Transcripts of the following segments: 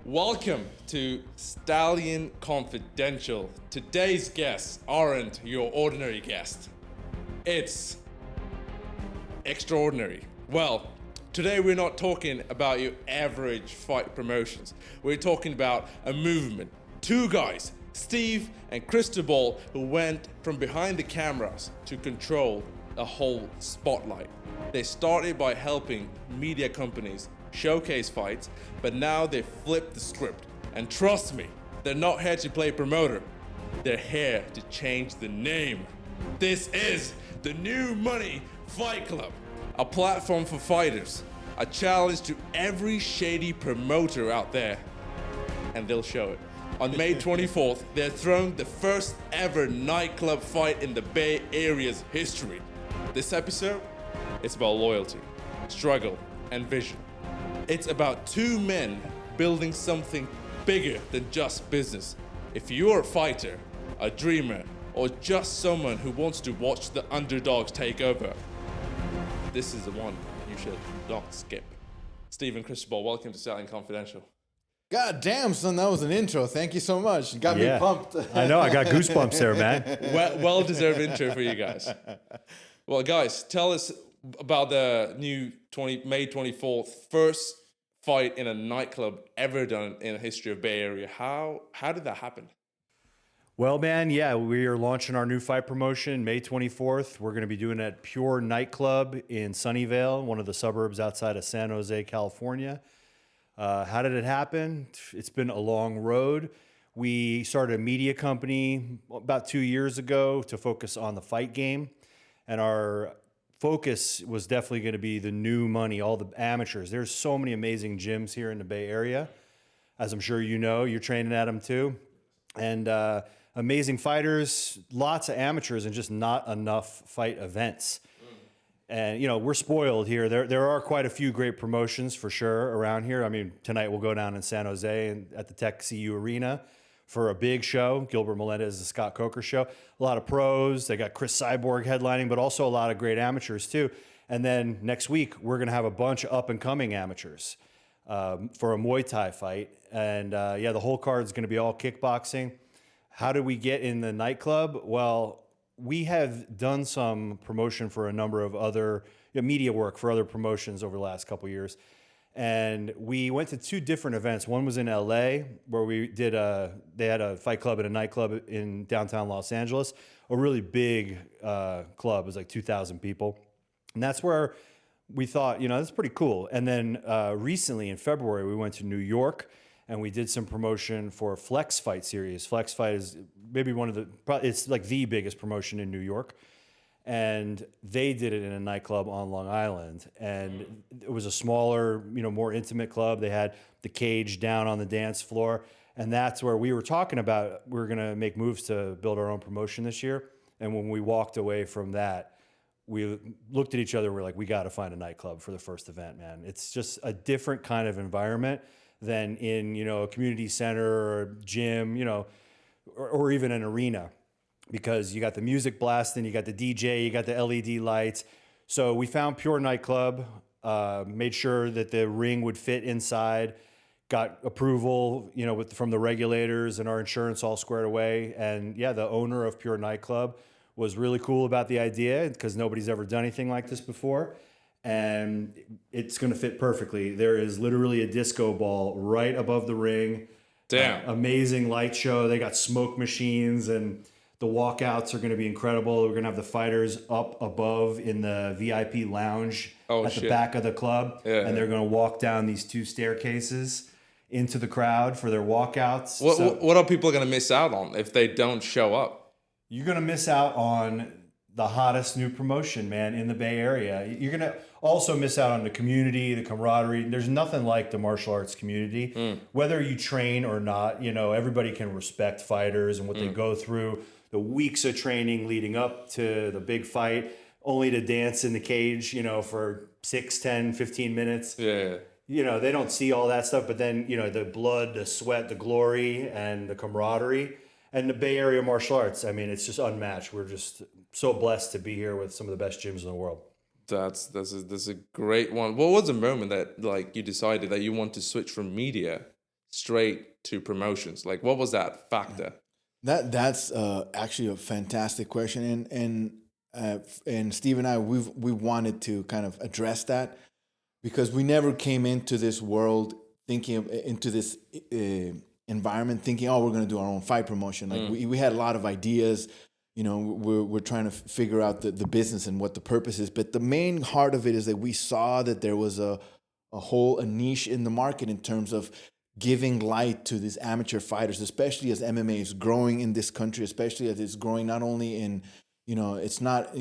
Welcome to Stallion Confidential. Today's guests aren't your ordinary guest. It's extraordinary. Well, today we're not talking about your average fight promotions. We're talking about a movement. Two guys, Steve and Cristobal, who went from behind the cameras to control a whole spotlight. They started by helping media companies showcase fights, but now they flipped the script. And trust me, they're not here to play promoter. They're here to change the name. This is the New Money Fight Club, a platform for fighters, a challenge to every shady promoter out there. And they'll show it. On May 24th, they're throwing the first ever nightclub fight in the Bay Area's history. This episode, it's about loyalty, struggle, and vision. It's about two men building something bigger than just business. If you're a fighter, a dreamer, or just someone who wants to watch the underdogs take over, this is the one you should not skip. Steve and Cristobal, welcome to Stallion Confidential. God damn, son, that was an intro. Thank you so much. You got me pumped. I know, I got goosebumps there, man. Well-deserved intro for you guys. Well, guys, tell us about the new May 24th first fight in a nightclub ever done in the history of Bay Area. How did that happen? Well, man, yeah, we are launching our new fight promotion May 24th. We're going to be doing it at Pure Nightclub in Sunnyvale, one of the suburbs outside of San Jose, California. How did it happen? It's been a long road. We started a media company about 2 years ago to focus on the fight game. And our focus was definitely going to be the new money, all the amateurs. There's so many amazing gyms here in the Bay Area. As I'm sure you know, you're training at them too. And amazing fighters, lots of amateurs, and just not enough fight events. And, you know, we're spoiled here. There are quite a few great promotions for sure around here. I mean, tonight we'll go down in San Jose and at the Tech CU Arena for a big show. Gilbert Melendez, the Scott Coker show. A lot of pros. They got Chris Cyborg headlining, but also a lot of great amateurs too. And then next week, we're going to have a bunch of up-and-coming amateurs for a Muay Thai fight. And yeah, the whole card is going to be all kickboxing. How do we get in the nightclub? Well, we have done some promotion for a number of other media work for other promotions over the last couple of years. And we went to two different events. One was in LA, where we did they had a fight club and a nightclub in downtown Los Angeles, a really big club. It was like 2,000 people. And that's where we thought, you know, that's pretty cool. And then recently in February, we went to New York and we did some promotion for Flex Fight Series. Flex Fight is maybe it's like the biggest promotion in New York. And they did it in a nightclub on Long Island. And it was a smaller, more intimate club. They had the cage down on the dance floor. And that's where we were talking about, we were going to make moves to build our own promotion this year. And when we walked away from that, we looked at each other and we're like, we got to find a nightclub for the first event, man. It's just a different kind of environment than in, a community center or a gym, or even an arena. Because you got the music blasting, you got the DJ, you got the LED lights. So we found Pure Nightclub, made sure that the ring would fit inside, got approval, from the regulators and our insurance all squared away. And yeah, the owner of Pure Nightclub was really cool about the idea because nobody's ever done anything like this before. And it's going to fit perfectly. There is literally a disco ball right above the ring. Damn. Amazing light show. They got smoke machines and the walkouts are going to be incredible. We're going to have the fighters up above in the VIP lounge the back of the club. Yeah. And they're going to walk down these two staircases into the crowd for their walkouts. What are people going to miss out on if they don't show up? You're going to miss out on the hottest new promotion, man, in the Bay Area. You're going to also miss out on the community, the camaraderie. There's nothing like the martial arts community. Whether you train or not, everybody can respect fighters and what they go through. The weeks of training leading up to the big fight, only to dance in the cage, for 6, 10, 15 minutes. Yeah. They don't see all that stuff, but then, the blood, the sweat, the glory, and the camaraderie. And the Bay Area martial arts, I mean, it's just unmatched. We're just so blessed to be here with some of the best gyms in the world. That's a great one. What was the moment that you decided that you want to switch from media straight to promotions? Like, what was that factor? That's actually a fantastic question, and Steve and I we wanted to kind of address that because we never came into this world into this environment thinking, oh, we're going to do our own fight promotion. Like we had a lot of ideas. You know, we're trying to figure out the business and what the purpose is. But the main heart of it is that we saw that there was a niche in the market in terms of giving light to these amateur fighters, especially as MMA is growing in this country, especially as it's growing not only in, you know, it's not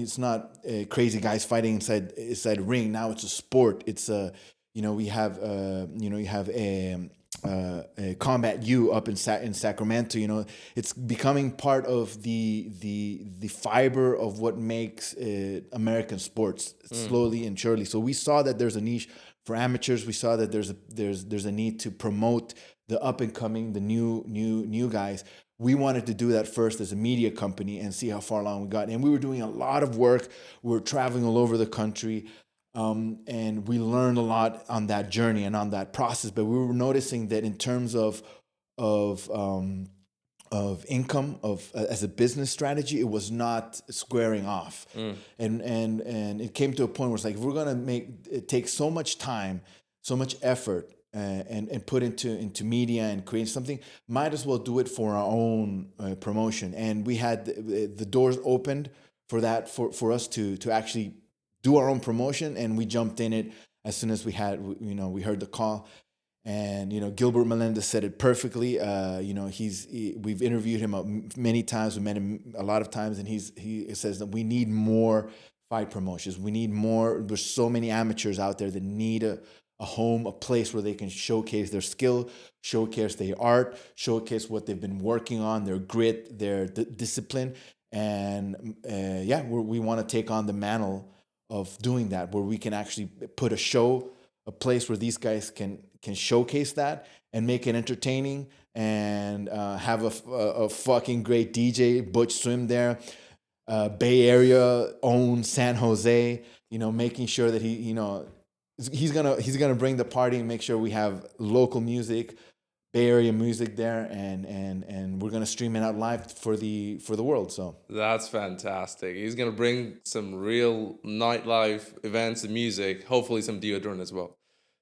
crazy guys fighting inside a ring. Now it's a sport. It's a, you know, we have you have a Combat U up in Sacramento. You know, it's becoming part of the fiber of what makes American sports slowly and surely. So we saw that there's a niche for amateurs. We saw that there's a need to promote the up and coming, the new guys. We wanted to do that first as a media company and see how far along we got. And we were doing a lot of work. We were traveling all over the country. And we learned a lot on that journey and on that process. But we were noticing that in terms of income, as a business strategy, it was not squaring off. And it came to a point where it's like, if we're gonna take so much time, so much effort, and put into media and create something, might as well do it for our own promotion. And we had the doors opened for that for us to actually do our own promotion, and we jumped in it as soon as we heard the call. And Gilbert Melendez said it perfectly. We've interviewed him many times. We met him a lot of times, and he says that we need more fight promotions. We need more. There's so many amateurs out there that need a home, a place where they can showcase their skill, showcase their art, showcase what they've been working on, their grit, their discipline. And we want to take on the mantle of doing that, where we can actually put a show, a place where these guys can showcase that and make it entertaining, and have a fucking great DJ, Butch Swim there, Bay Area own San Jose, making sure that he's gonna bring the party and make sure we have local music, Bay Area music there, and we're gonna stream it out live for the world. So that's fantastic. He's gonna bring some real nightlife events and music, hopefully some deodorant as well.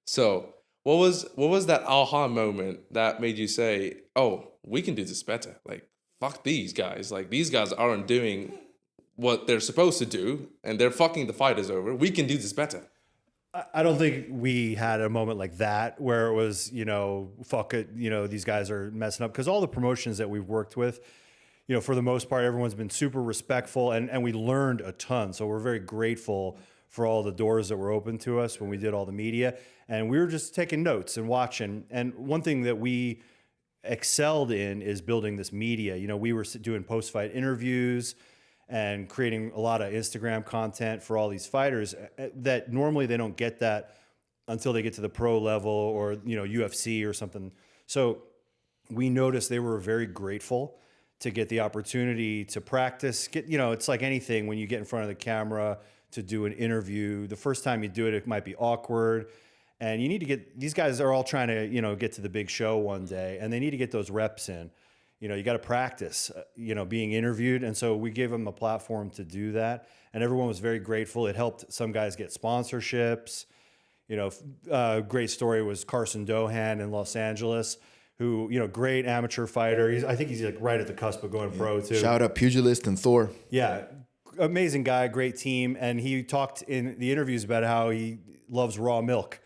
So what was that aha moment that made you say, oh, we can do this better? Like, fuck these guys. Like, these guys aren't doing what they're supposed to do, and they're fucking the fighters over. We can do this better. I don't think we had a moment like that where it was, fuck it, these guys are messing up. Because all the promotions that we've worked with, for the most part, everyone's been super respectful, and we learned a ton. So we're very grateful for all the doors that were open to us when we did all the media. And we were just taking notes and watching. And one thing that we excelled in is building this media. We were doing post-fight interviews and creating a lot of Instagram content for all these fighters that normally they don't get that until they get to the pro level or, UFC or something. So we noticed they were very grateful to get the opportunity to practice. It's like anything when you get in front of the camera to do an interview. The first time you do it, it might be awkward. And you need to these guys are all trying to, get to the big show one day, and they need to get those reps in. You got to practice, being interviewed. And so we gave them a platform to do that. And everyone was very grateful. It helped some guys get sponsorships. Great story was Carson Dohan in Los Angeles, who, great amateur fighter. I think he's like right at the cusp of going pro too. Shout out Pugilist and Thor. Yeah. Amazing guy, great team. And he talked in the interviews about how he loves raw milk.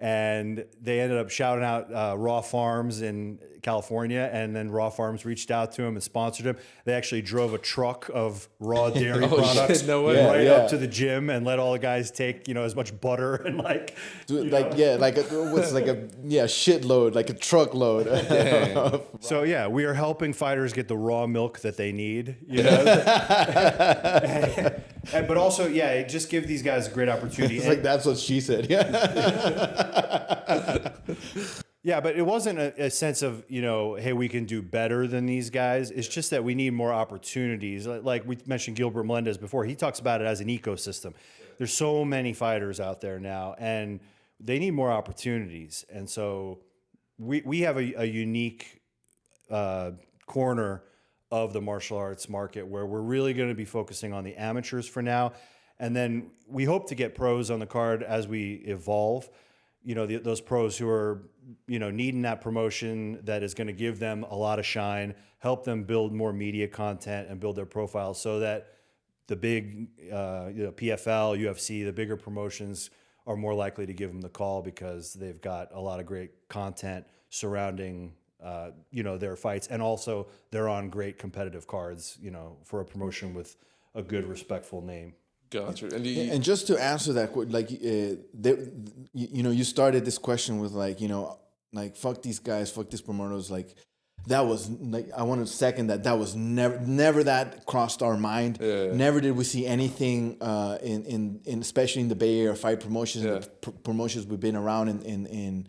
And they ended up shouting out Raw Farms in California, and then Raw Farms reached out to him and sponsored him. They actually drove a truck of raw dairy products up to the gym and let all the guys take, as much butter and like shitload, like a truckload. So we are helping fighters get the raw milk that they need, but also, it just give these guys a great opportunity. It's like, that's what she said. Yeah, but it wasn't a sense of, hey, we can do better than these guys. It's just that we need more opportunities. Like we mentioned Gilbert Melendez before. He talks about it as an ecosystem. There's so many fighters out there now, and they need more opportunities. And so we have a unique corner of the martial arts market where we're really going to be focusing on the amateurs for now. And then we hope to get pros on the card as we evolve. You know, those pros who are, you know, needing that promotion that is going to give them a lot of shine, help them build more media content and build their profile so that the big, PFL, UFC, the bigger promotions are more likely to give them the call because they've got a lot of great content surrounding, their fights. And also they're on great competitive cards, you know, for a promotion with a good, respectful name. Gotcha. And just to answer that, like, you started this question with like, fuck these guys, fuck these promoters. Like, that was like, I want to second that. That was never that crossed our mind. Yeah. Never did we see anything in especially in the Bay Area fight promotions, the promotions we've been around in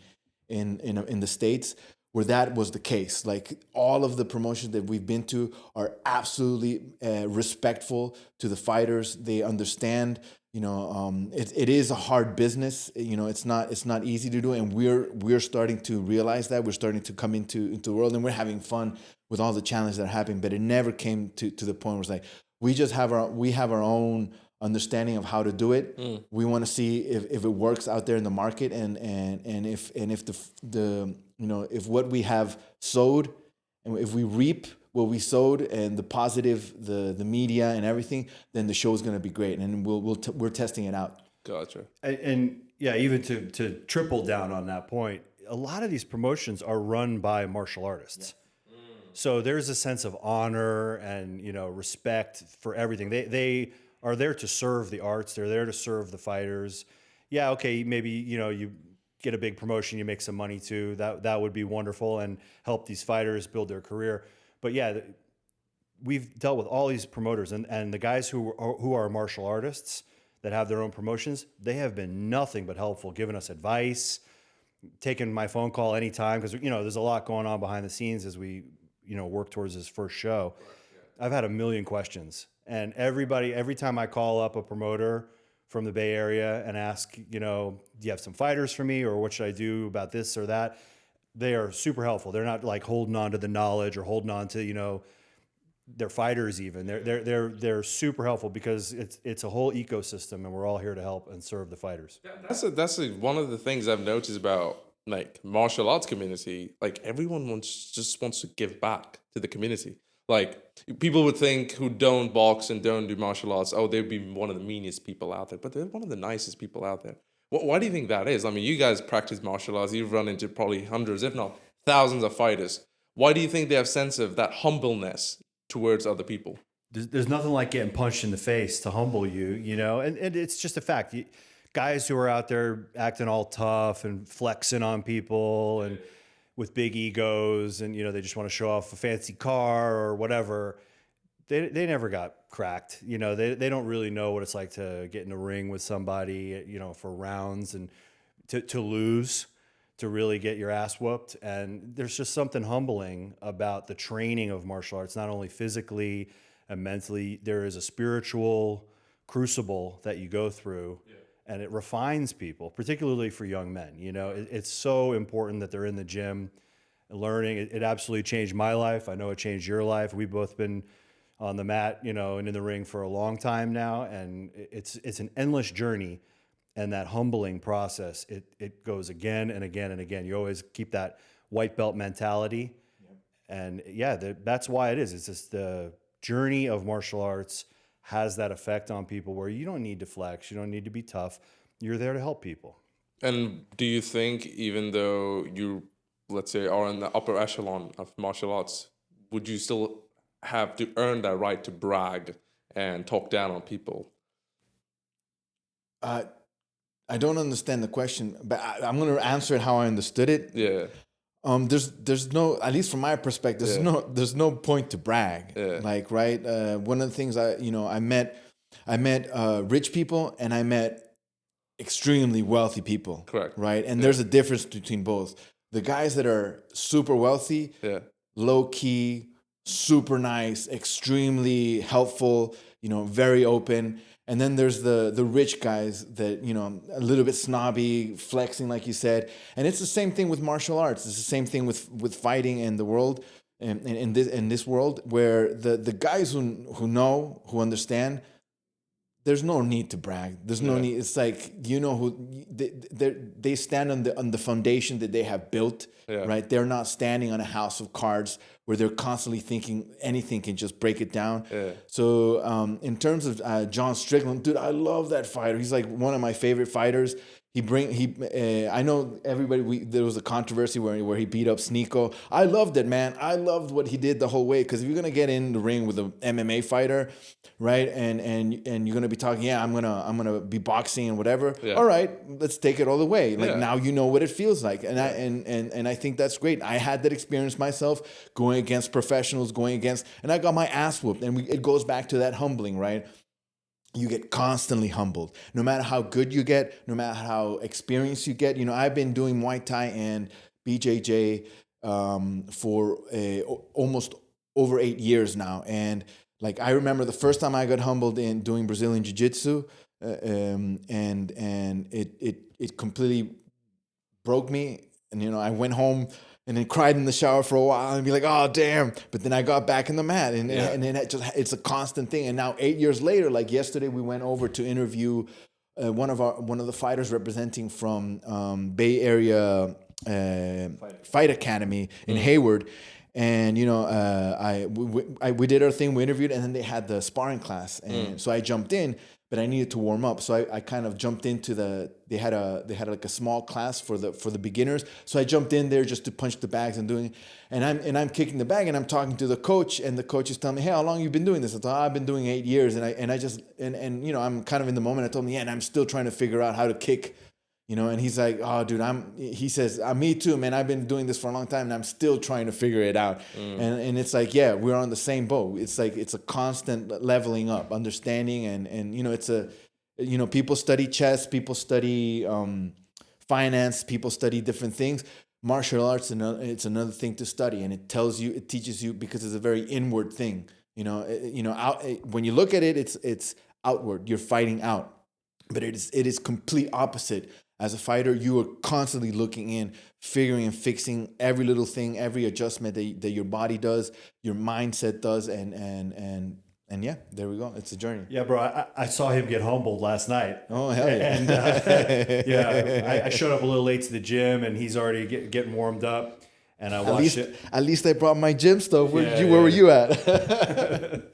the States, where that was the case. Like, all of the promotions that we've been to are absolutely respectful to the fighters. They understand, it is a hard business. It's not easy to do, and we're starting to realize that. We're starting to come into the world, and we're having fun with all the challenges that are happening. But it never came to the point where it's like, we have our own understanding of how to do it. We want to see if it works out there in the market, and if if what we have sowed, and if we reap what we sowed, and the positive, the media and everything, then the show is going to be great, and we're testing it out. Gotcha. And yeah, even to triple down on that point, a lot of these promotions are run by martial artists. Yeah. So there's a sense of honor and, respect for everything. They are there to serve the arts. They're there to serve the fighters. Yeah, okay, maybe, you get a big promotion, you make some money too. That would be wonderful and help these fighters build their career. But yeah, we've dealt with all these promoters and the guys who are martial artists that have their own promotions. They have been nothing but helpful, giving us advice, taking my phone call anytime, because there's a lot going on behind the scenes as we work towards this first show. I've had a million questions, and every time I call up a promoter from the Bay Area and ask, do you have some fighters for me, or what should I do about this or that? They are super helpful. They're not like holding on to the knowledge or holding on to, their fighters even. They're super helpful because it's a whole ecosystem, and we're all here to help and serve the fighters. Yeah, that's one of the things I've noticed about like martial arts community. Like, everyone just wants to give back to the community. Like, people would think who don't box and don't do martial arts, oh, they'd be one of the meanest people out there, but they're one of the nicest people out there. Why do you think that is? I mean, you guys practice martial arts. You've run into probably hundreds, if not thousands of fighters. Why do you think they have sense of that humbleness towards other people? There's nothing like getting punched in the face to humble you, and it's just a fact. Guys who are out there acting all tough and flexing on people and with big egos and, they just want to show off a fancy car or whatever, they never got cracked. They don't really know what it's like to get in a ring with somebody, for rounds and to lose, to really get your ass whooped. And there's just something humbling about the training of martial arts, not only physically and mentally. There is a spiritual crucible that you go through, and it refines people, particularly for young men. It's so important that they're in the gym learning. It absolutely changed my life. I know it changed your life. We've both been on the mat, and in the ring for a long time now, and it's an endless journey. And that humbling process, it goes again and again and again. You always keep that white belt mentality. Yep. And that's why it is. It's just the journey of martial arts has that effect on people where you don't need to flex, you don't need to be tough. You're there to help people. And do you think, even though you, let's say, are in the upper echelon of martial arts, would you still have to earn that right to brag and talk down on people? I don't understand the question, but I'm going to answer it how I understood it. Yeah. There's no, at least from my perspective, there's no point to brag. Yeah. Like, right. One of the things I met rich people, and I met extremely wealthy people. Correct. Right. And there's a difference between both. The guys that are super wealthy, low key, super nice, extremely helpful, very open. And then there's the rich guys that, you know, a little bit snobby, flexing, like you said. And it's the same thing with martial arts. It's the same thing with fighting in the world, in this world, where the guys who know, who understand, there's no need to brag. There's no need. It's like, you know, who they stand on the foundation that they have built, right? They're not standing on a house of cards where they're constantly thinking anything can just break it down. Yeah. So in terms of John Strickland, dude, I love that fighter. He's like one of my favorite fighters. I know everybody. There was a controversy where he beat up Sneeko. I loved it, man. I loved what he did the whole way. Because if you're gonna get in the ring with an MMA fighter, right, and you're gonna be talking, I'm gonna be boxing and whatever. Yeah. All right, let's take it all the way. Like now you know what it feels like, and I think that's great. I had that experience myself, going against professionals, and I got my ass whooped. And it goes back to that humbling, right? You get constantly humbled. No matter how good you get, no matter how experienced you get. You know, I've been doing Muay Thai and BJJ for almost over 8 years now. And like, I remember the first time I got humbled in doing Brazilian Jiu-Jitsu, and it completely broke me. And, you know, I went home and then cried in the shower for a while and be like, oh, damn. But then I got back in the mat. And then it's a constant thing. And now 8 years later, like yesterday, we went over to interview one of the fighters representing from Bay Area Fight Academy in Hayward. And, you know, we did our thing, we interviewed, and then they had the sparring class. And so I jumped in, but I needed to warm up. So I kind of jumped into they had like a small class for the beginners. So I jumped in there just to punch the bags and I'm kicking the bag and I'm talking to the coach, and the coach is telling me, hey, how long have you been doing this? I thought, I've been doing 8 years. And I just, you know, I'm kind of in the moment. I told him, yeah, and I'm still trying to figure out how to kick. You know, and he's like, oh, dude, he says, me too, man. I've been doing this for a long time and I'm still trying to figure it out. And it's like, yeah, we're on the same boat. It's like, it's a constant leveling up, understanding. And you know, you know, people study chess, people study finance, people study different things. Martial arts, it's another thing to study. And it teaches you, because it's a very inward thing. You know, when you look at it, it's outward. You're fighting out. But it is complete opposite. As a fighter, you are constantly looking in, figuring and fixing every little thing, every adjustment that your body does, your mindset does, and yeah, there we go. It's a journey. Yeah, bro. I saw him get humbled last night. Oh, hell yeah! And yeah, I showed up a little late to the gym, and he's already getting warmed up. And I watched it. At least I brought my gym stuff. Where were you at?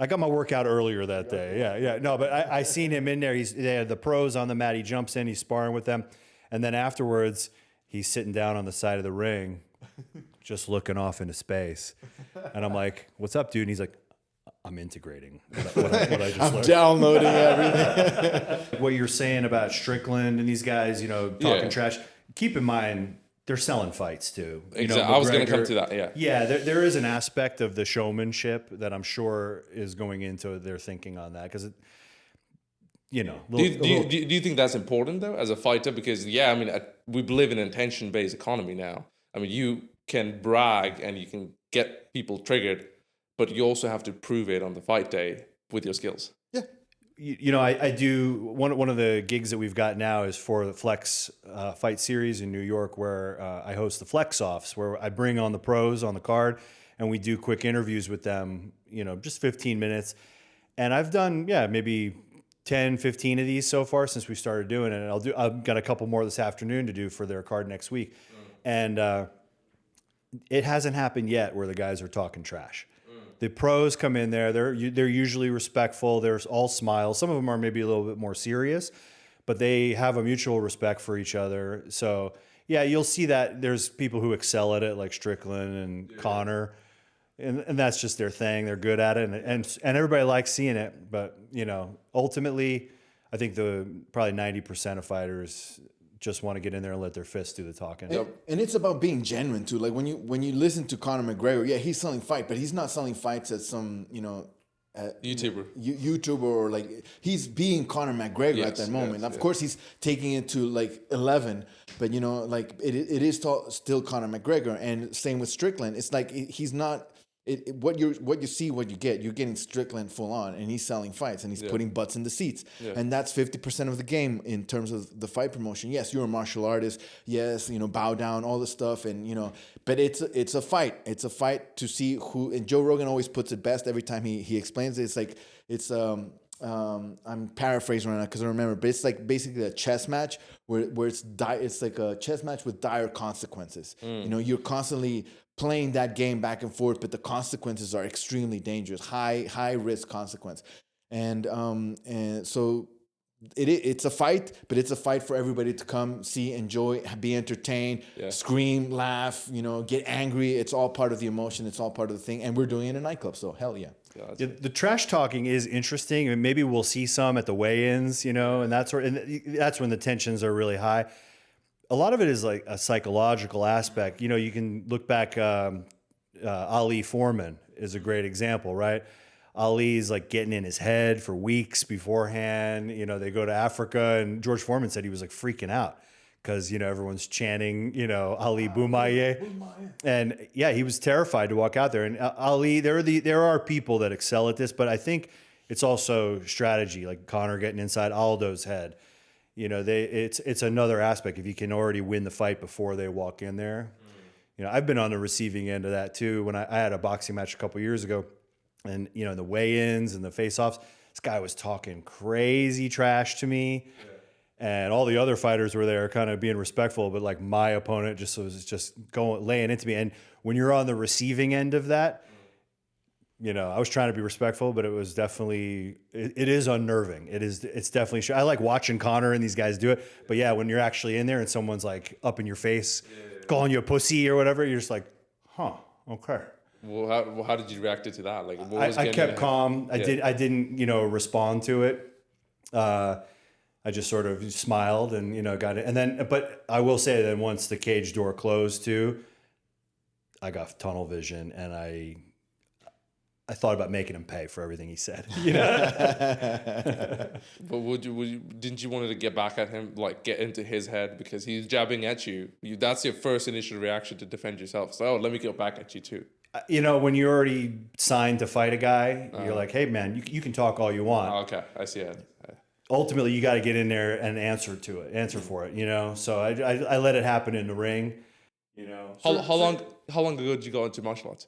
I got my workout earlier that day. Yeah. No, but I seen him in there. They had the pros on the mat. He jumps in, he's sparring with them. And then afterwards, he's sitting down on the side of the ring, just looking off into space. And I'm like, what's up, dude? And he's like, I'm integrating what I just learned. Downloading everything. What you're saying about Strickland and these guys, you know, talking trash. Keep in mind, they're selling fights too. Exactly. I was going to come to that. Yeah. Yeah. There is an aspect of the showmanship that I'm sure is going into their thinking on that, because you know. Do you think that's important though, as a fighter? Because I mean, we live in an attention-based economy now. I mean, you can brag and you can get people triggered, but you also have to prove it on the fight day with your skills. Yeah. You know, I do one of the gigs that we've got now is for the Flex Fight Series in New York, where I host the Flex Offs, where I bring on the pros on the card and we do quick interviews with them, you know, just 15 minutes. And I've done, maybe 10, 15 of these so far since we started doing it. And I've got a couple more this afternoon to do for their card next week. And it hasn't happened yet where the guys are talking trash. The pros come in there. They're usually respectful. They're all smiles. Some of them are maybe a little bit more serious, but they have a mutual respect for each other. So yeah, you'll see that there's people who excel at it, like Strickland and Connor, and that's just their thing. They're good at it, and everybody likes seeing it. But you know, ultimately, I think probably 90% of fighters just want to get in there and let their fists do the talking. And it's about being genuine too. Like when you listen to Conor McGregor, he's selling fight, but he's not selling fights at some, you know, YouTuber or like, he's being Conor McGregor at that moment. Of course, he's taking it to like 11, but you know, like it is still Conor McGregor. And same with Strickland. It's like he's not what you see, what you get. You're getting Strickland full on, and he's selling fights, and he's putting butts in the seats, and that's 50% of the game in terms of the fight promotion. Yes, you're a martial artist. Yes, bow down, all the stuff, and but it's a fight. It's a fight to see who. And Joe Rogan always puts it best every time he explains it. It's like I'm paraphrasing right now because I remember, but it's like basically a chess match where it's like a chess match with dire consequences. You're constantly playing that game back and forth, but the consequences are extremely dangerous, high risk consequence, and so it's a fight, but it's a fight for everybody to come see, enjoy, be entertained, scream, laugh, get angry. It's all part of the emotion. It's all part of the thing, and we're doing it in a nightclub, so hell yeah. The trash talking is interesting, and maybe we'll see some at the weigh-ins, and that's when the tensions are really high. A lot of it is like a psychological aspect. You can look back. Ali Foreman is a great example, right? Ali's like getting in his head for weeks beforehand. They go to Africa, and George Foreman said he was like freaking out because everyone's chanting, Ali Boumaye. And yeah, he was terrified to walk out there. And Ali, there are people that excel at this, but I think it's also strategy, like Conor getting inside Aldo's head. It's another aspect if you can already win the fight before they walk in there. I've been on the receiving end of that too. When I had a boxing match a couple years ago, and the weigh-ins and the face-offs, this guy was talking crazy trash to me. And all the other fighters were there kind of being respectful, but like my opponent was just laying into me. And when you're on the receiving end of that, I was trying to be respectful, but it was definitely, it is unnerving. It's definitely, I like watching Conor and these guys do it. But yeah, when you're actually in there and someone's like up in your face, calling you a pussy or whatever, you're just like, huh, okay. Well, how did you react to that? Like, what was I kept calm. I didn't, respond to it. I just sort of smiled and, got it. And then, but I will say that once the cage door closed too, I got tunnel vision, and I thought about making him pay for everything he said. But didn't you want to get back at him, like get into his head because he's jabbing at you? That's your first initial reaction to defend yourself. So, let me get back at you too. When you're already signed to fight a guy, you're like, hey man, you can talk all you want. Oh, okay, I see it. Ultimately, you got to get in there and answer for it. So I let it happen in the ring. How long ago did you go into martial arts?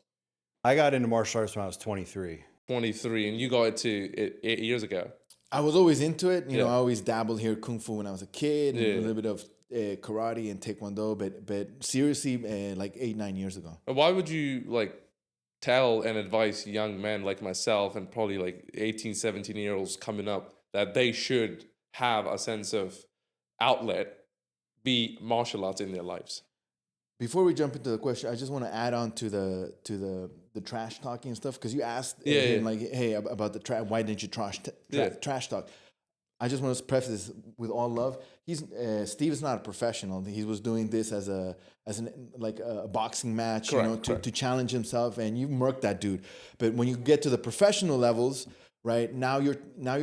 I got into martial arts when I was 23. 23, and you got into 8 years ago. I was always into it. I always dabbled here kung fu when I was a kid, and a little bit of karate and taekwondo, but seriously, like 8-9 years ago. Why would you tell and advise young men like myself and probably 18, 17-year-olds coming up that they should have a sense of outlet, be martial arts in their lives? Before we jump into the question, I just want to add on to the trash talking and stuff, because you asked him hey, about the trash. Why didn't you trash talk? I just want to preface this with all love. Steve is not a professional. He was doing this as a boxing match, correct. To challenge himself, and you murked that dude. But when you get to the professional levels, right now you're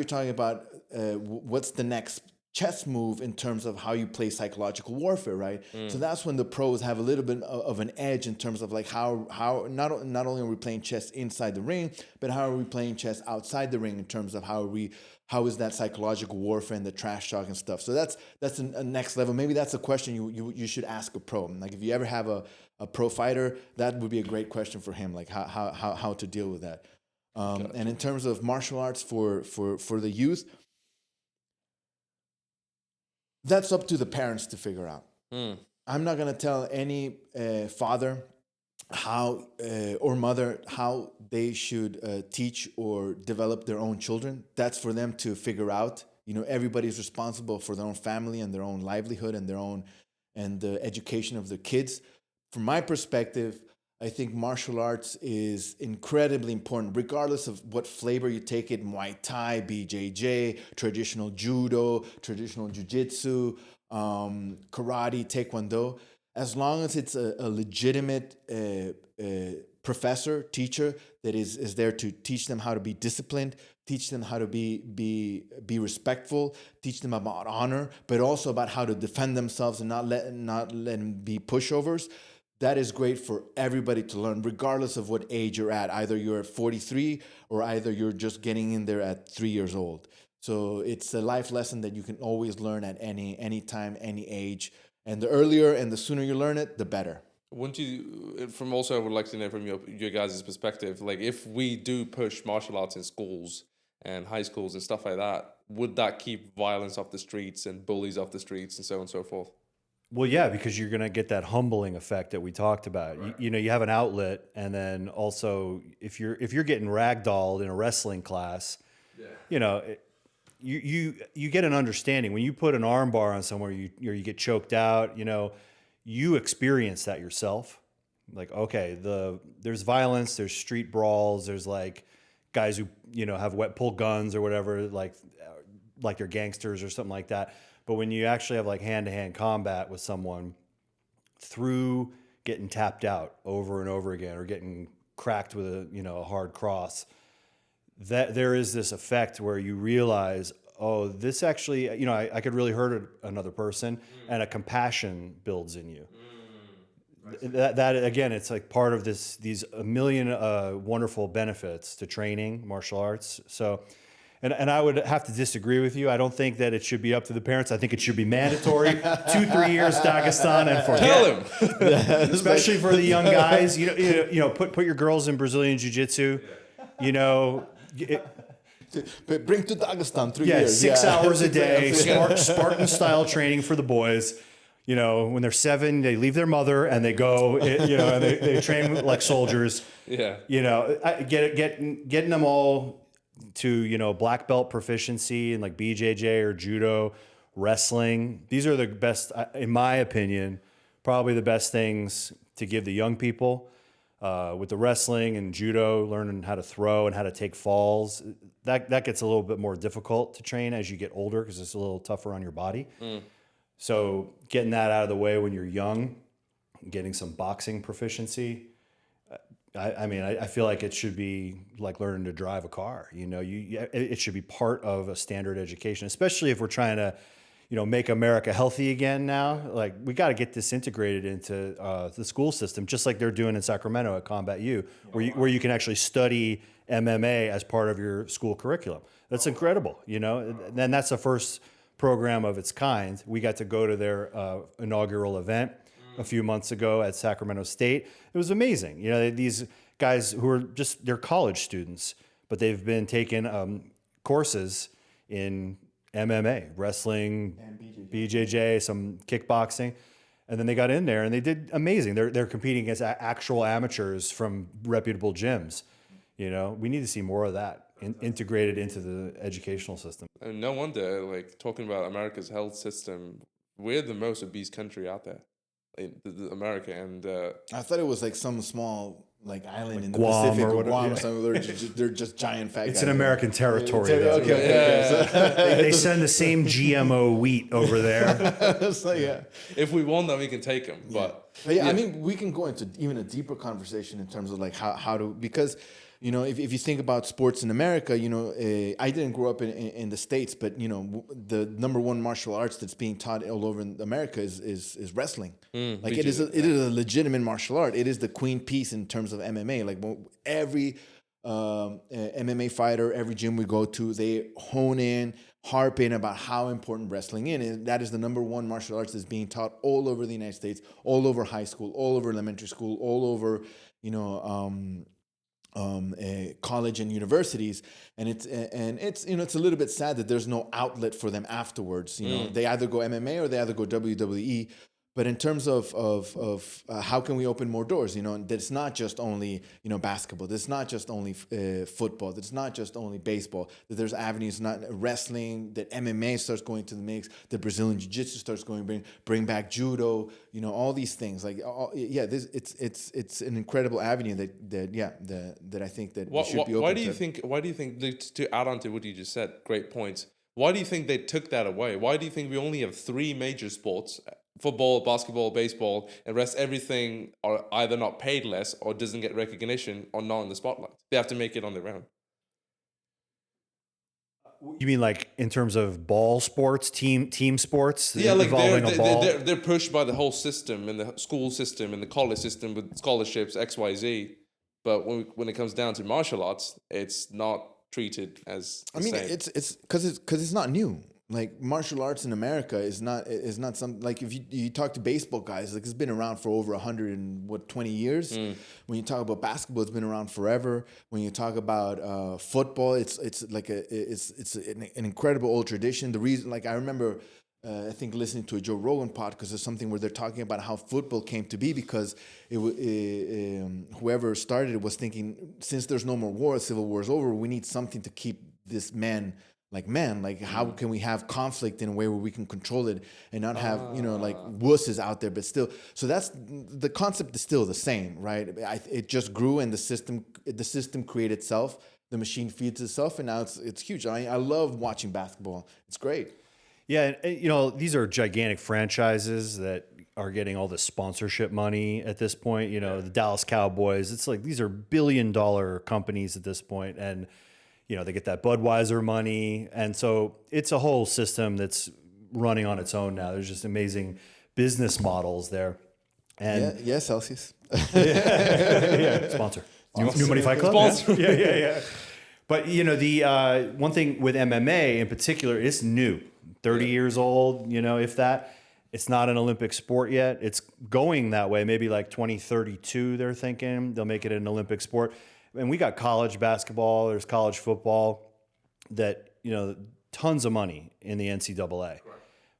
talking about what's the next chess move in terms of how you play psychological warfare, right? So that's when the pros have a little bit of an edge in terms of how not only are we playing chess inside the ring, but how are we playing chess outside the ring in terms of how is that psychological warfare and the trash talk and stuff. So that's a next level. Maybe that's a question you should ask a pro. Like if you ever have a pro fighter, that would be a great question for him, like how to deal with that. And in terms of martial arts for the youth, that's up to the parents to figure out. I'm not going to tell any father how or mother how they should teach or develop their own children. That's for them to figure out. Everybody's responsible for their own family and their own livelihood and the education of their kids. From my perspective, I think martial arts is incredibly important, regardless of what flavor you take it, Muay Thai, BJJ, traditional judo, traditional jiu-jitsu, karate, taekwondo. As long as it's a legitimate professor, teacher that is there to teach them how to be disciplined, teach them how to be respectful, teach them about honor, but also about how to defend themselves and not let them be pushovers. that is great for everybody to learn, regardless of what age you're at. Either you're at 43 or either you're just getting in there at 3 years old. So it's a life lesson that you can always learn at any time, any age. And the earlier and the sooner you learn it, the better. Wouldn't you, from also, I would like to know from your guys' perspective, like if we do push martial arts in schools and high schools and stuff like that, would that keep violence off the streets and bullies off the streets and so on and so forth? Well, yeah, because you're going to get that humbling effect that we talked about. Right. You know, you have an outlet, and then also if you're getting ragdolled in a wrestling class, you know, you get an understanding when you put an arm bar on somewhere, you get choked out. You know, you experience that yourself. Like, okay, there's violence, there's street brawls, there's like guys who have pull guns or whatever, like they're gangsters or something like that. But when you actually have like hand-to-hand combat with someone through getting tapped out over and over again or getting cracked with a hard cross, that there is this effect where you realize, oh, this actually, I could really hurt another person, and a compassion builds in you. That again, it's like part of these a million wonderful benefits to training martial arts. So. And I would have to disagree with you. I don't think that it should be up to the parents. I think it should be mandatory. 2-3 years Dagestan and forget. Tell him. Especially for the young guys. Put your girls in Brazilian jiu-jitsu. Bring to Dagestan 3 years. 6 hours a day, Spartan style training for the boys. When they're 7, they leave their mother and they go. And they train like soldiers. Yeah. Getting them all to black belt proficiency in like BJJ or judo, wrestling. These are the best, in my opinion, probably the best things to give the young people. With the wrestling and judo, learning how to throw and how to take falls, that gets a little bit more difficult to train as you get older because it's a little tougher on your body. So getting that out of the way when you're young, getting some boxing proficiency. I feel like it should be like learning to drive a car. It should be part of a standard education, especially if we're trying to, make America healthy again now. Like we got to get this integrated into the school system, just like they're doing in Sacramento at Combat U, where you can actually study MMA as part of your school curriculum. That's incredible, And that's the first program of its kind. We got to go to their inaugural event a few months ago at Sacramento State. It was amazing. These guys who are they're college students, but they've been taking courses in MMA, wrestling, BJJ, some kickboxing. And then they got in there and they did amazing. They're competing against actual amateurs from reputable gyms. We need to see more of that integrated into the educational system. And no wonder, like talking about America's health system, we're the most obese country out there. America and I thought it was like some small island in the Guam Pacific or or whatever. Guam or something. They're just giant fat guys. It's an American territory. though. Okay. They send the same GMO wheat over there. So yeah. if we want them, we can take them. But I mean, we can go into even a deeper conversation in terms of like how to, because if you think about sports in America, I didn't grow up in the States, but the number one martial arts that's being taught all over in America is wrestling. Like it is a legitimate martial art. It is the queen piece in terms of MMA. Like every MMA fighter, every gym we go to, they hone in, harp in about how important wrestling is. And that is the number one martial arts that's being taught all over the United States, all over high school, all over elementary school, all over college and universities, and it's it's a little bit sad that there's no outlet for them afterwards. They either go MMA or they either go WWE. But in terms of how can we open more doors? That's not just only basketball. That's not just only football. That's not just only baseball. That there's avenues, not wrestling. That MMA starts going to the mix. That Brazilian jiu-jitsu starts going, bring back judo. All these things. It's an incredible avenue that I think that we should be open. Why do you think to add on to what you just said? Great points. Why do you think they took that away? Why do you think we only have 3 major sports? Football, basketball, baseball, and rest everything are either not paid less or doesn't get recognition or not in the spotlight. They have to make it on their own. You mean like in terms of ball sports, team sports, Yeah, like involving a ball? they're pushed by the whole system and the school system and the college system with scholarships X Y Z. But when it comes down to martial arts, it's not treated as the same. It's because it's not new. Like martial arts in America is not something like if you talk to baseball guys, like it's been around for over 120 years. When you talk about basketball, it's been around forever. When you talk about football, it's an incredible old tradition. The reason, like I remember, I think listening to a Joe Rogan podcast or something where they're talking about how football came to be because whoever started it was thinking since there's no more war, civil war is over, we need something to keep this man. Like how can we have conflict in a way where we can control it and not have, like wusses out there, but still. So that's the concept is still the same, right? It just grew and the system created itself. The machine feeds itself, and now it's huge. I love watching basketball. It's great. Yeah, and these are gigantic franchises that are getting all this sponsorship money at this point. The Dallas Cowboys. It's like these are billion-dollar companies at this point, and they get that Budweiser money. And so it's a whole system that's running on its own now. There's just amazing business models there. And yeah, Celsius. yeah, sponsor. New Money Fight Club? Sponsor. Yeah. But, the one thing with MMA in particular, it's new. 30 years old, if that. It's not an Olympic sport yet. It's going that way. Maybe like 2032, they're thinking. They'll make it an Olympic sport. And we got college basketball, there's college football that, tons of money in the NCAA. Correct.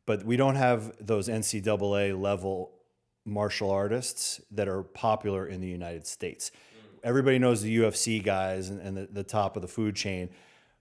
But we don't have those NCAA level martial artists that are popular in the United States. Everybody knows the UFC guys and the top of the food chain.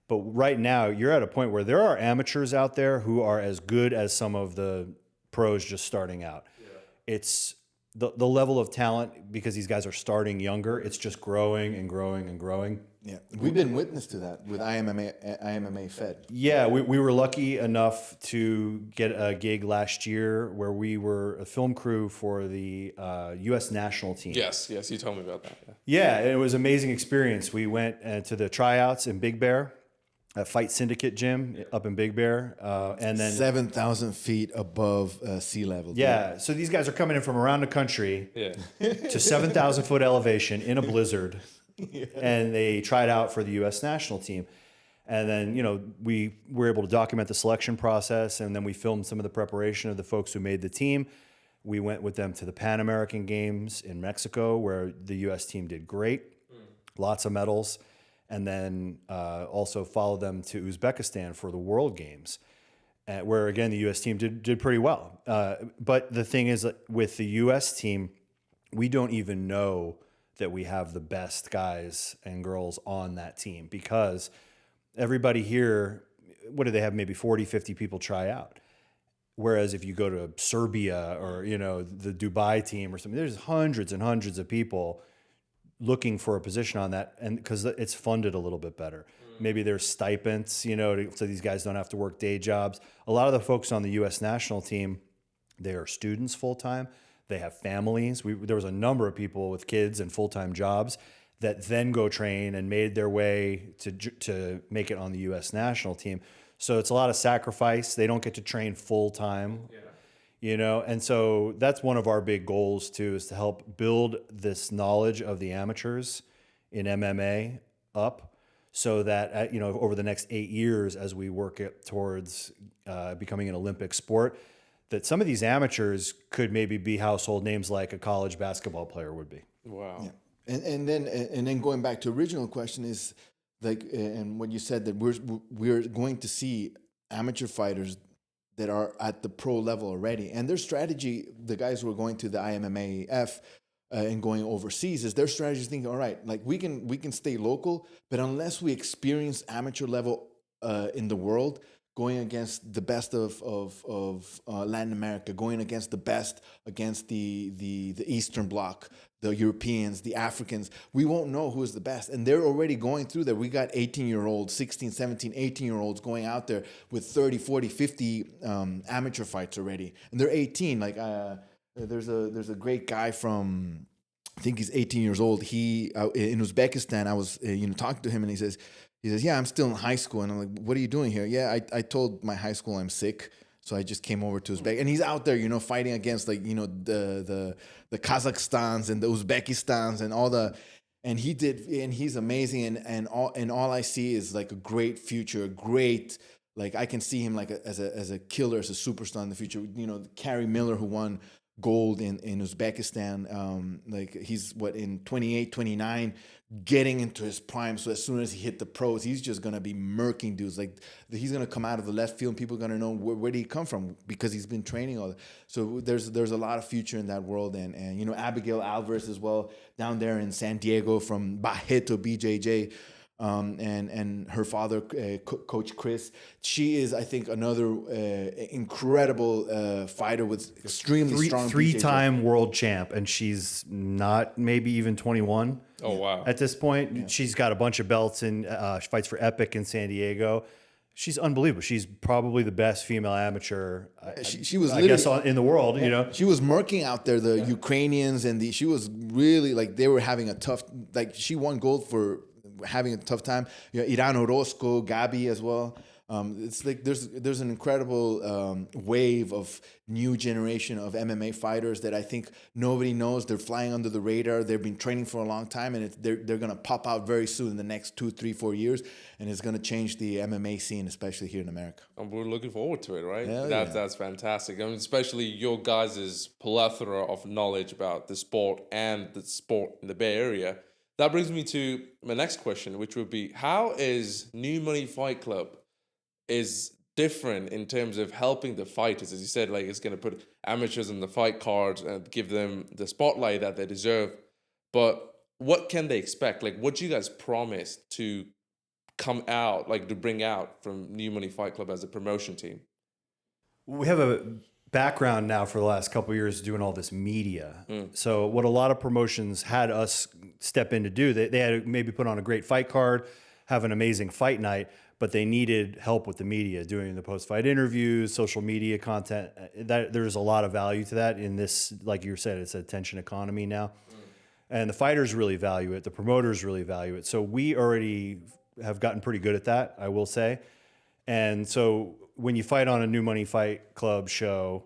But right now, you're at a point where there are amateurs out there who are as good as some of the pros just starting out. Yeah. It's the level of talent, because these guys are starting younger, it's just growing and growing and growing. Yeah, we've been witness to that with IMMA Fed. Yeah, we were lucky enough to get a gig last year where we were a film crew for the U.S. national team. Yes, you told me about that. Yeah, it was an amazing experience. We went to the tryouts in Big Bear, a Fight Syndicate gym up in Big Bear, and then 7,000 feet above sea level. Yeah, so these guys are coming in from around the country to 7,000 foot elevation in a blizzard, and they tried out for the U.S. national team. And then, we were able to document the selection process, and then we filmed some of the preparation of the folks who made the team. We went with them to the Pan American Games in Mexico, where the U.S. team did great, lots of medals. And then also followed them to Uzbekistan for the World Games, where, again, the U.S. team did pretty well. But the thing is, with the U.S. team, we don't even know that we have the best guys and girls on that team, because everybody here, what do they have, maybe 40, 50 people try out. Whereas if you go to Serbia or, the Dubai team or something, there's hundreds and hundreds of people looking for a position on that, and because it's funded a little bit better. Maybe there's stipends, so these guys don't have to work day jobs. A lot of the folks on the U.S. national team, they are students full-time. They have families. There was a number of people with kids and full-time jobs that then go train and made their way to make it on the U.S. national team. So it's a lot of sacrifice. They don't get to train full-time. Yeah. And so that's one of our big goals too, is to help build this knowledge of the amateurs in MMA up, so that over the next 8 years, as we work it towards becoming an Olympic sport, that some of these amateurs could maybe be household names like a college basketball player would be. Wow. Yeah. And then going back to original question is like, and when you said that we're going to see amateur fighters that are at the pro level already, and their strategy, the guys who are going to the IMMAF and going overseas, is their strategy is thinking, all right, like we can stay local, but unless we experience amateur level in the world, going against the best of Latin America, going against the best against the Eastern Bloc, the Europeans, the Africans, we won't know who is the best. And they're already going through that. We got 18-year-olds, 16, 17, 18-year-olds going out there with 30, 40, 50 amateur fights already. And they're 18. Like there's a great guy from I think he's 18 years old. He in Uzbekistan. I was talking to him, and he says, yeah, I'm still in high school. And I'm like, what are you doing here? Yeah, I told my high school I'm sick, so I just came over to Uzbek. And he's out there, fighting against the Kazakhstans and the Uzbekistans and all the. And he's amazing. And all I see is like a great future, like I can see him like as a killer, as a superstar in the future. Carrie Miller, who won gold in Uzbekistan, like he's in 28, 29, getting into his prime. So as soon as he hit the pros, he's just gonna be murking dudes. Like he's gonna come out of the left field, and people are gonna know where did he come from, because he's been training all that. So there's a lot of future in that world. And Abigail Alvarez as well, down there in San Diego, from Barreto BJJ. And her father, Coach Chris, she is, I think, another incredible fighter with extremely strong three-time world champ, and she's not maybe even 21. Oh wow! At this point, she's got a bunch of belts, and she fights for Epic in San Diego. She's unbelievable. She's probably the best female amateur. She was, I guess, in the world. She was murking out there the Ukrainians, and she was really like, they were having a tough. Like she won gold for having a tough time. Iran Orozco, Gabi as well. It's like there's an incredible wave of new generation of MMA fighters that I think nobody knows. They're flying under the radar. They've been training for a long time, and they're going to pop out very soon in the next 2, 3, 4 years, and it's going to change the MMA scene, especially here in America. And we're looking forward to it, right? Hell That's fantastic. I mean, especially your guys' plethora of knowledge about the sport and the sport in the Bay Area. That brings me to my next question, which would be, how is New Money Fight Club is different in terms of helping the fighters? As you said, like it's going to put amateurs on the fight card and give them the spotlight that they deserve. But what can they expect? Like, what do you guys promise to come out, like to bring out from New Money Fight Club as a promotion team? We have a background now for the last couple of years doing all this media. So what a lot of promotions had us step in to do, they had to maybe put on a great fight card, have an amazing fight night, but they needed help with the media, doing the post-fight interviews, social media content. There's a lot of value to that in this, like you said, it's an attention economy now. And the fighters really value it. The promoters really value it. So we already have gotten pretty good at that, I will say. And so when you fight on a New Money Fight Club show,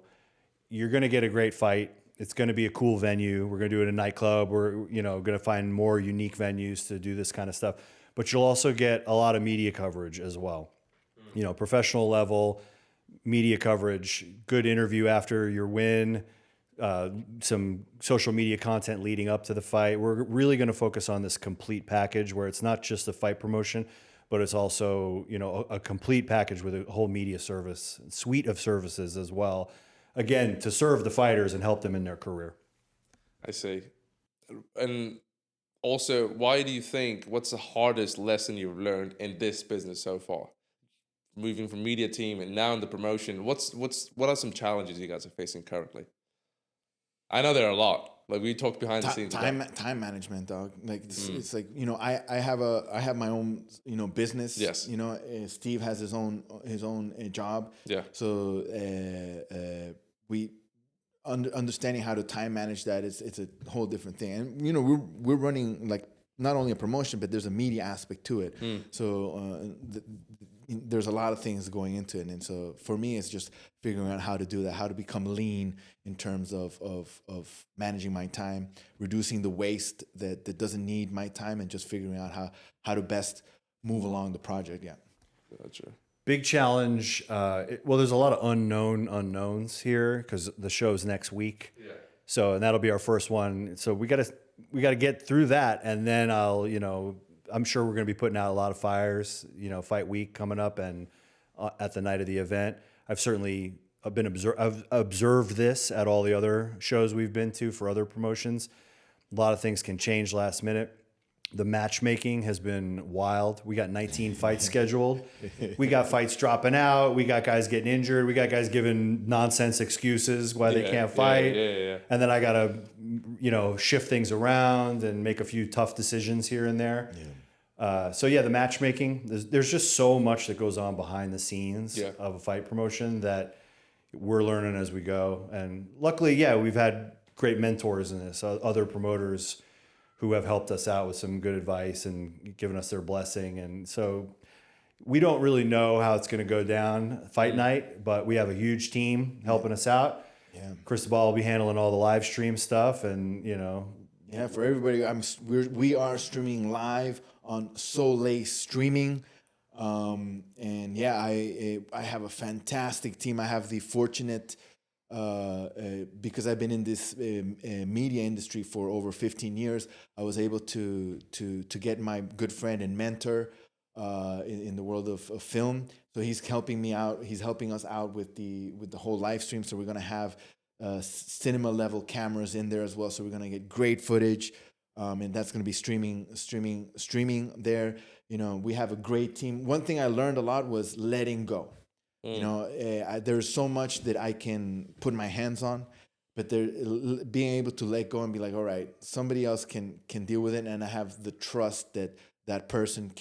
you're going to get a great fight. It's going to be a cool venue. We're going to do it in a nightclub. We're going to find more unique venues to do this kind of stuff. But you'll also get a lot of media coverage as well. Professional level media coverage, good interview after your win, some social media content leading up to the fight. We're really going to focus on this complete package where it's not just a fight promotion, but it's also, a complete package with a whole media service, suite of services as well. Again, to serve the fighters and help them in their career. I see. And also, why do you think, what's the hardest lesson you've learned in this business so far? Moving from media team and now in the promotion, what are some challenges you guys are facing currently? I know there are a lot. Like we talked behind the scenes. Time management, dog. Like it's like I have my own business. Yes. Steve has his own job. Yeah. So we understanding how to time manage that it's a whole different thing. And we're running like not only a promotion, but there's a media aspect to it. So there's a lot of things going into it, and so for me, it's just figuring out how to do that, how to become lean in terms of managing my time, reducing the waste that doesn't need my time, and just figuring out how to best move along the project. Yeah, gotcha. Big challenge. Well, there's a lot of unknowns here because the show's next week. Yeah. So, and that'll be our first one. So we got to get through that, and then I'm sure we're going to be putting out a lot of fires, fight week coming up and at the night of the event. I've observed this at all the other shows we've been to for other promotions. A lot of things can change last minute. The matchmaking has been wild. We got 19 fights scheduled. We got fights dropping out. We got guys getting injured. We got guys giving nonsense excuses why they can't fight. Yeah. And then I got to, shift things around and make a few tough decisions here and there. Yeah. The matchmaking, there's just so much that goes on behind the scenes of a fight promotion that we're learning as we go. And luckily, we've had great mentors in this, other promoters who have helped us out with some good advice and given us their blessing. And so we don't really know how it's going to go down fight night, but we have a huge team helping us out. Yeah. Cristobal will be handling all the live stream stuff, and Yeah, for everybody, we are streaming live on Soleil Streaming, and yeah, I have a fantastic team. I have the fortunate because I've been in this media industry for over 15 years. I was able to get my good friend and mentor in the world of film. So he's helping me out. He's helping us out with the whole live stream. So we're gonna have cinema level cameras in there as well. So we're gonna get great footage, and that's gonna be streaming there. We have a great team. One thing I learned a lot was letting go. There's so much that I can put my hands on, but being able to let go and be like, all right, somebody else can deal with it, and I have the trust that person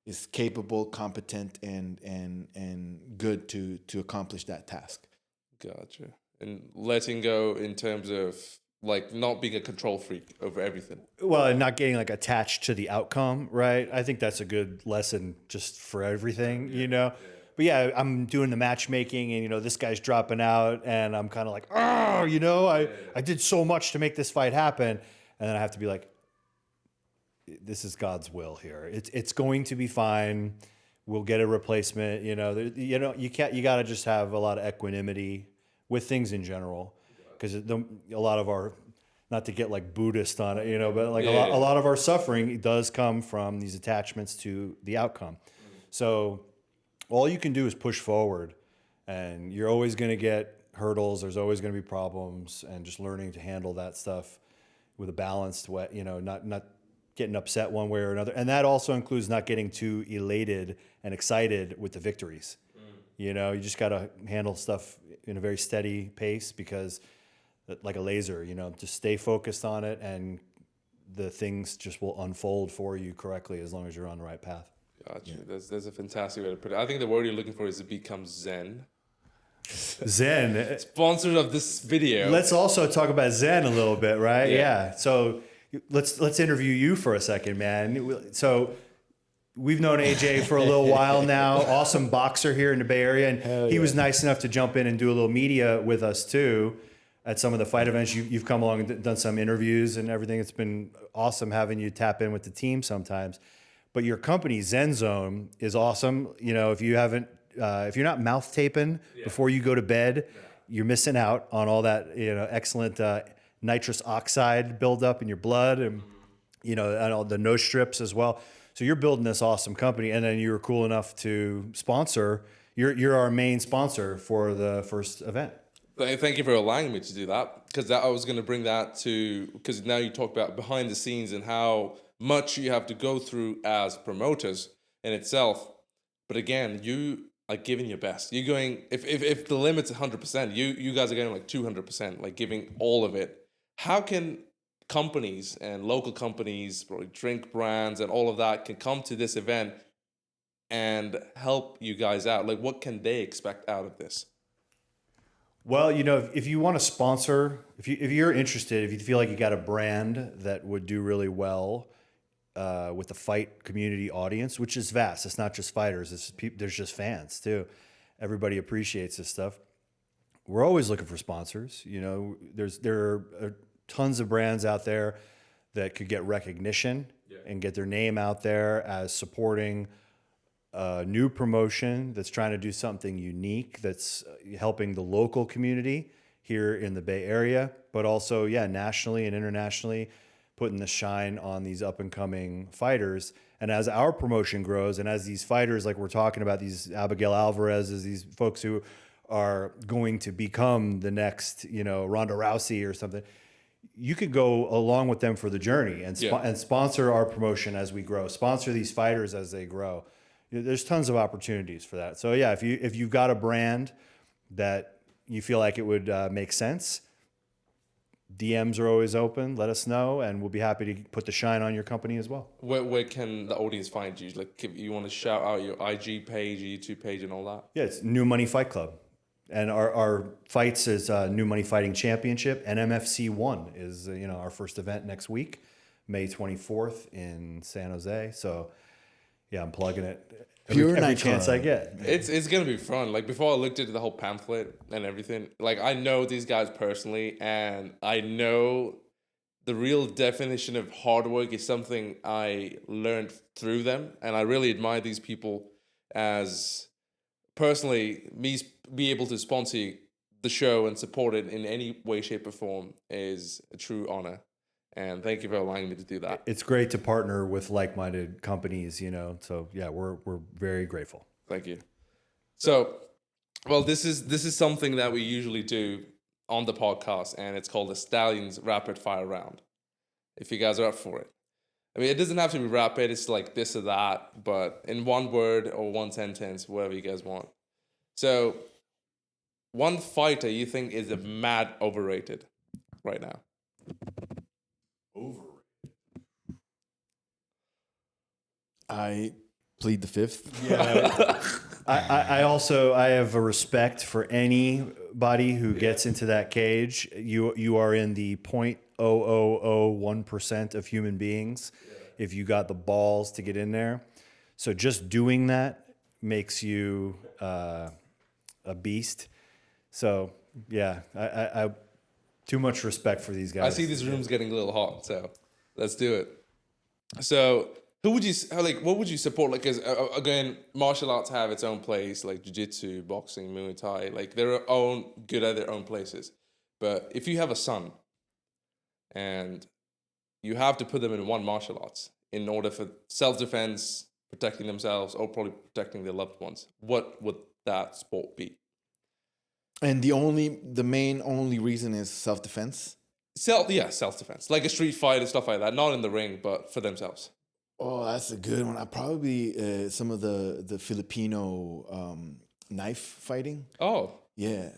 is capable, competent, and good to accomplish that task. Gotcha. And letting go in terms of like not being a control freak over everything. Well, and not getting like attached to the outcome, right? I think that's a good lesson just for everything, Yeah. But yeah, I'm doing the matchmaking, and this guy's dropping out, and I'm kind of like, I did so much to make this fight happen, and then I have to be like, this is God's will here. It's going to be fine. We'll get a replacement. You got to just have a lot of equanimity with things in general, because a lot of our, not to get like Buddhist on it, but like a lot of our suffering does come from these attachments to the outcome. So all you can do is push forward, and you're always going to get hurdles. There's always going to be problems, and just learning to handle that stuff with a balanced way, not getting upset one way or another. And that also includes not getting too elated and excited with the victories. You just got to handle stuff in a very steady pace, because like a laser, just stay focused on it, and the things just will unfold for you correctly as long as you're on the right path. Gotcha. Yeah. There's a fantastic way to put it. I think the word you're looking for is to become Zen. Zen. Sponsor of this video. Let's also talk about Zen a little bit, right? Yeah. So let's interview you for a second, man. So we've known AJ for a little while now. Awesome boxer here in the Bay Area, and he was nice enough to jump in and do a little media with us too at some of the fight events. You've come along and done some interviews and everything. It's been awesome having you tap in with the team sometimes. But your company, Zen Zone, is awesome. If you haven't, if you're not mouth taping before you go to bed, you're missing out on all that, excellent nitrous oxide buildup in your blood, and and all the nose strips as well. So you're building this awesome company, and then you were cool enough to sponsor. You're our main sponsor for the first event. Thank you for allowing me to do that, because I was going to bring that to, because now you talk about behind the scenes and how much you have to go through as promoters in itself. But again, you are giving your best. You're going, if the limit's 100%, you guys are going like 200%, like giving all of it. How can companies and local companies, probably drink brands and all of that, can come to this event and help you guys out? Like, what can they expect out of this? Well, if you want to sponsor, if you're interested, if you feel like you got a brand that would do really well with the fight community audience, which is vast. It's not just fighters. There's just fans too. Everybody appreciates this stuff. We're always looking for sponsors. There are tons of brands out there that could get recognition and get their name out there as supporting a new promotion that's trying to do something unique, that's helping the local community here in the Bay Area, but also, nationally and internationally, putting the shine on these up and coming fighters. And as our promotion grows, and as these fighters, like we're talking about, these Abigail Alvarez's, these folks who are going to become the next, Ronda Rousey or something, you could go along with them for the journey and sponsor our promotion as we grow, sponsor these fighters as they grow. There's tons of opportunities for that. So if you've got a brand that you feel like it would make sense, DMs are always open. Let us know, and we'll be happy to put the shine on your company as well. Where can the audience find you? Like, if you want to shout out your IG page, YouTube page, and all that? Yeah, it's New Money Fight Club. And our fights is New Money Fighting Championship, and MFC 1 is our first event next week, May 24th in San Jose. So yeah, I'm plugging it every chance I get. It's gonna be fun. Like before I looked into the whole pamphlet and everything, like I know these guys personally, and I know the real definition of hard work is something I learned through them, and I really admire these people. As personally, me be able to sponsor the show and support it in any way, shape, or form is a true honor. And thank you for allowing me to do that. It's great to partner with like-minded companies, So yeah, we're very grateful. Thank you. So, well, this is something that we usually do on the podcast, and it's called the Stallion's Rapid Fire Round. If you guys are up for it. I mean, it doesn't have to be rapid. It's like this or that, but in one word or one sentence, whatever you guys want. So, one fighter you think is a mad overrated right now? Overrated. I plead the fifth. Yeah. I have a respect for anybody who gets into that cage. You are in the 0.0001% of human beings if you got the balls to get in there. So just doing that makes you a beast. So yeah, I too much respect for these guys. I see this room's getting a little hot, so let's do it. So who would you what would you support? Like, because again, martial arts have its own place, like jiu-jitsu, boxing, Muay Thai. Like they're good at their own places. But if you have a son, and you have to put them in one martial arts in order for self-defense, protecting themselves, or probably protecting their loved ones, what would that sport be? And the main only reason is self-defense? Self-defense. Like a street fight and stuff like that. Not in the ring, but for themselves. Oh, that's a good one. I probably some of the Filipino knife fighting. Oh. Yeah.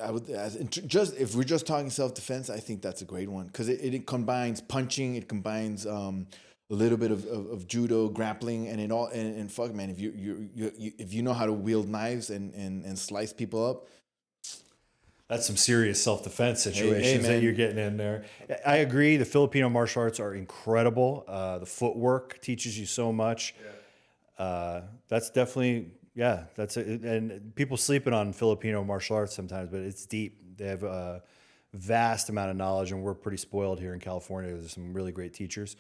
I would just if we're just talking self-defense, I think that's a great one because it combines punching, it combines a little bit of judo, grappling, and it all and fuck man, if you know how to wield knives and slice people up, that's some serious self-defense situations that you're getting in there. I agree. The Filipino martial arts are incredible. The footwork teaches you so much. That's definitely. Yeah, that's it. And people sleeping on Filipino martial arts sometimes, but it's deep. They have a vast amount of knowledge, and we're pretty spoiled here in California. There's some really great teachers.